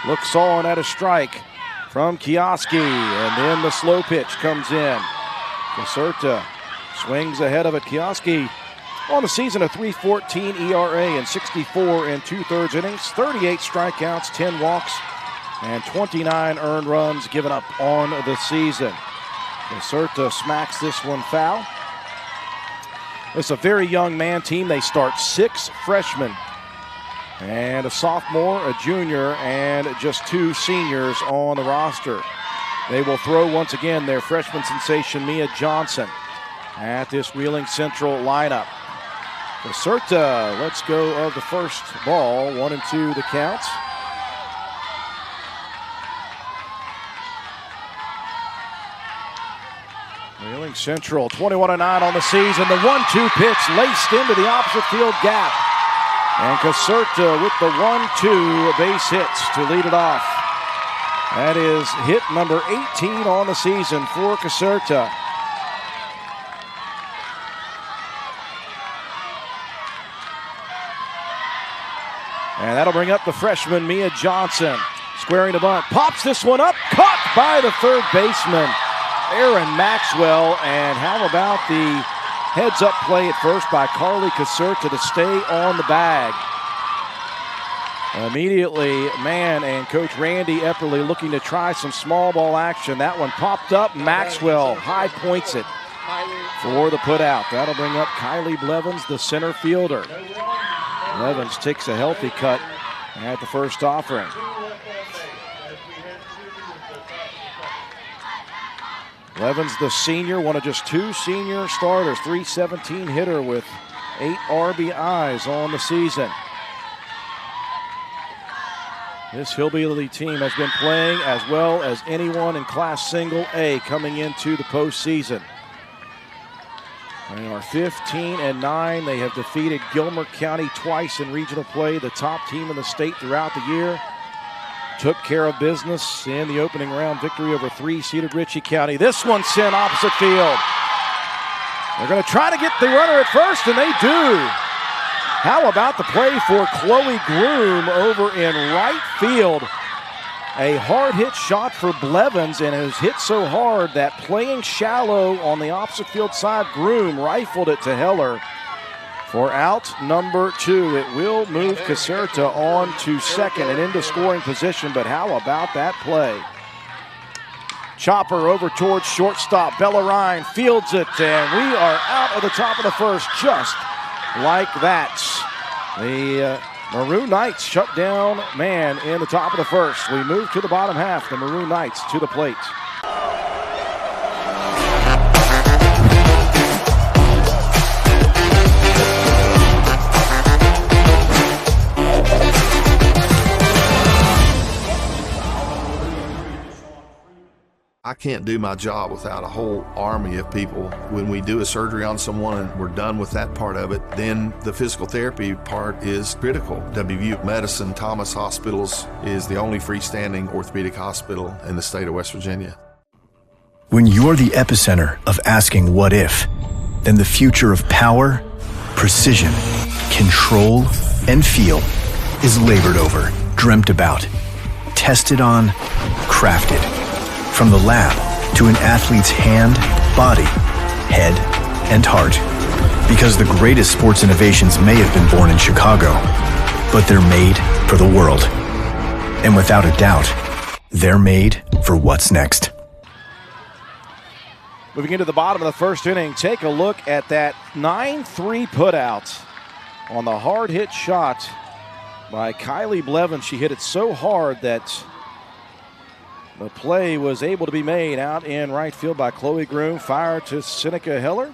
looks on at a strike from Kioski, and then the slow pitch comes in. Caserta swings ahead of it. Kioski on the season a 3.14 ERA and 64 2/3 innings, 38 strikeouts, 10 walks, and 29 earned runs given up on the season. Caserta smacks this one foul. It's a very young Man team. They start 6 freshmen and a sophomore, a junior, and just 2 seniors on the roster. They will throw once again their freshman sensation, Mia Johnson, at this Wheeling Central lineup. Caserta lets go of the first ball, 1-2 the count. Wheeling Central, 21-9 on the season. The 1-2 pitch laced into the opposite field gap. And Caserta with the 1-2 base hits to lead it off. That is hit number 18 on the season for Caserta. And that'll bring up the freshman, Mia Johnson. Squaring the bunt, pops this one up, caught by the third baseman, Aaron Maxwell. And how about the heads-up play at first by Carly Caserta to stay on the bag. Immediately, Mann and Coach Randy Epperly looking to try some small ball action. That one popped up. Maxwell high points it for the putout. That'll bring up Kylie Blevins, the center fielder. Blevins takes a healthy cut at the first offering. Blevins, the senior, one of just two senior starters, .317 hitter with 8 RBIs on the season. This Hillbilly team has been playing as well as anyone in Class Single A coming into the postseason. They are 15-9. They have defeated Gilmer County twice in regional play, the top team in the state throughout the year. Took care of business in the opening round victory over 3-seeded Ritchie County. This one sent opposite field. They're going to try to get the runner at first, and they do. How about the play for Chloe Groom over in right field? A hard hit shot for Blevins, and it was hit so hard that playing shallow on the opposite field side, Groom rifled it to Heller for out number 2. It will move Caserta on to second and into scoring position, but how about that play? Chopper over towards shortstop. Bella Ryan fields it, and we are out of the top of the first just like that. The Maroon Knights shut down Mann in the top of the first. We move to the bottom half. The Maroon Knights to the plate. I can't do my job without a whole army of people. When we do a surgery on someone and we're done with that part of it, then the physical therapy part is critical. WVU Medicine Thomas Hospitals is the only freestanding orthopedic hospital in the state of West Virginia. When you're the epicenter of asking what if, then the future of power, precision, control, and feel is labored over, dreamt about, tested on, crafted. From the lab to an athlete's hand, body, head, and heart. Because the greatest sports innovations may have been born in Chicago, but they're made for the world. And without a doubt, they're made for what's next. Moving into the bottom of the first inning, take a look at that 9-3 putout on the hard hit shot by Kylie Blevins. She hit it so hard that the play was able to be made out in right field by Chloe Groom. Fire to Seneca Heller.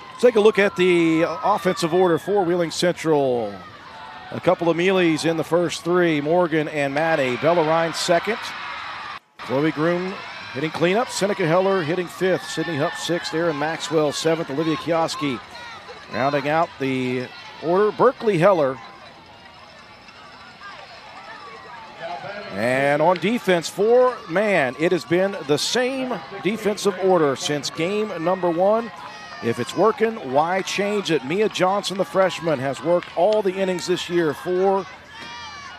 Let's take a look at the offensive order for Wheeling Central. A couple of mealies in the first 3. Morgan and Maddie. Bella Ryan second. Chloe Groom hitting cleanup. Seneca Heller hitting 5th. Sydney Hupp 6th. Aaron Maxwell 7th. Olivia Kioski rounding out the order. Berkeley Heller. And on defense for Mann, it has been the same defensive order since game number 1. If it's working, why change it? Mia Johnson, the freshman, has worked all the innings this year for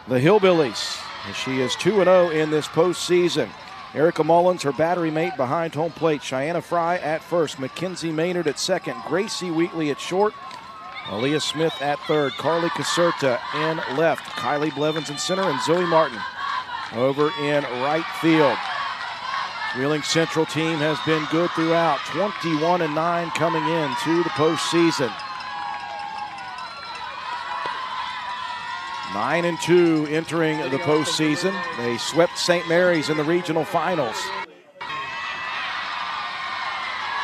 the Hillbillies. And she is 2-0 in this postseason. Erica Mullins, her battery mate behind home plate. Cheyenne Fry at first. Mackenzie Maynard at second. Gracie Wheatley at short. Aaliyah Smith at third. Carly Caserta in left. Kylie Blevins in center. And Zoe Martin over in right field. Wheeling Central team has been good throughout. 21-9 coming into the postseason. 9-2 entering the postseason. They swept St. Mary's in the regional finals.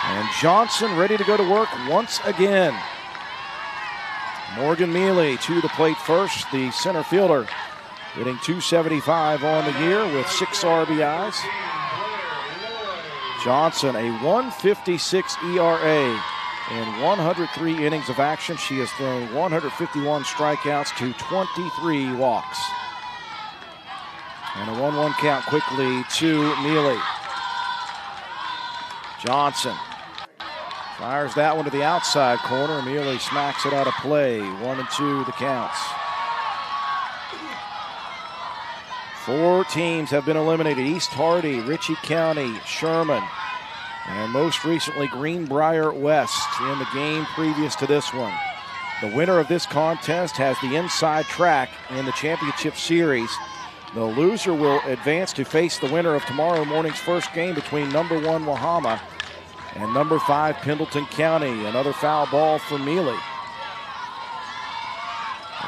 And Johnson ready to go to work once again. Morgan Mealy to the plate first, the center fielder, hitting .275 on the year with 6 RBIs. Johnson, a 1.56 ERA in 103 innings of action. She has thrown 151 strikeouts to 23 walks. And a 1-1 count quickly to Mealy. Johnson fires that one to the outside corner. Mealy smacks it out of play. 1-2 the counts. 4 teams have been eliminated. East Hardy, Ritchie County, Sherman, and most recently Greenbrier West in the game previous to this one. The winner of this contest has the inside track in the championship series. The loser will advance to face the winner of tomorrow morning's first game between number 1 Wahama and number 5 Pendleton County. Another foul ball for Mealy.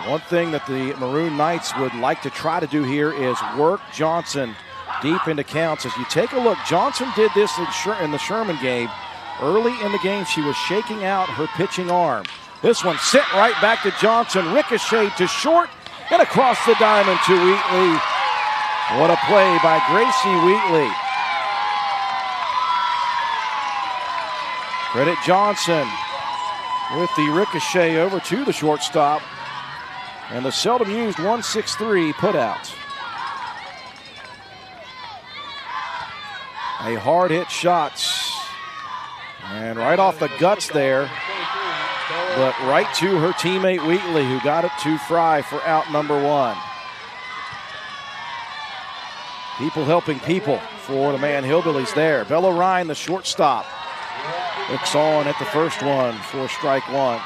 One thing that the Maroon Knights would like to try to do here is work Johnson deep into counts. As you take a look, Johnson did this in the Sherman game. Early in the game, she was shaking out her pitching arm. This one sent right back to Johnson, ricocheted to short and across the diamond to Wheatley. What a play by Gracie Wheatley. Credit Johnson with the ricochet over to the shortstop. And the seldom used 1-6-3 putout. A hard hit shot. And right off the guts there. But right to her teammate Wheatley, who got it to Fry for out number 1. People helping people for the Man Hillbillies there. Bella Ryan, the shortstop, looks on at the first one for strike 1.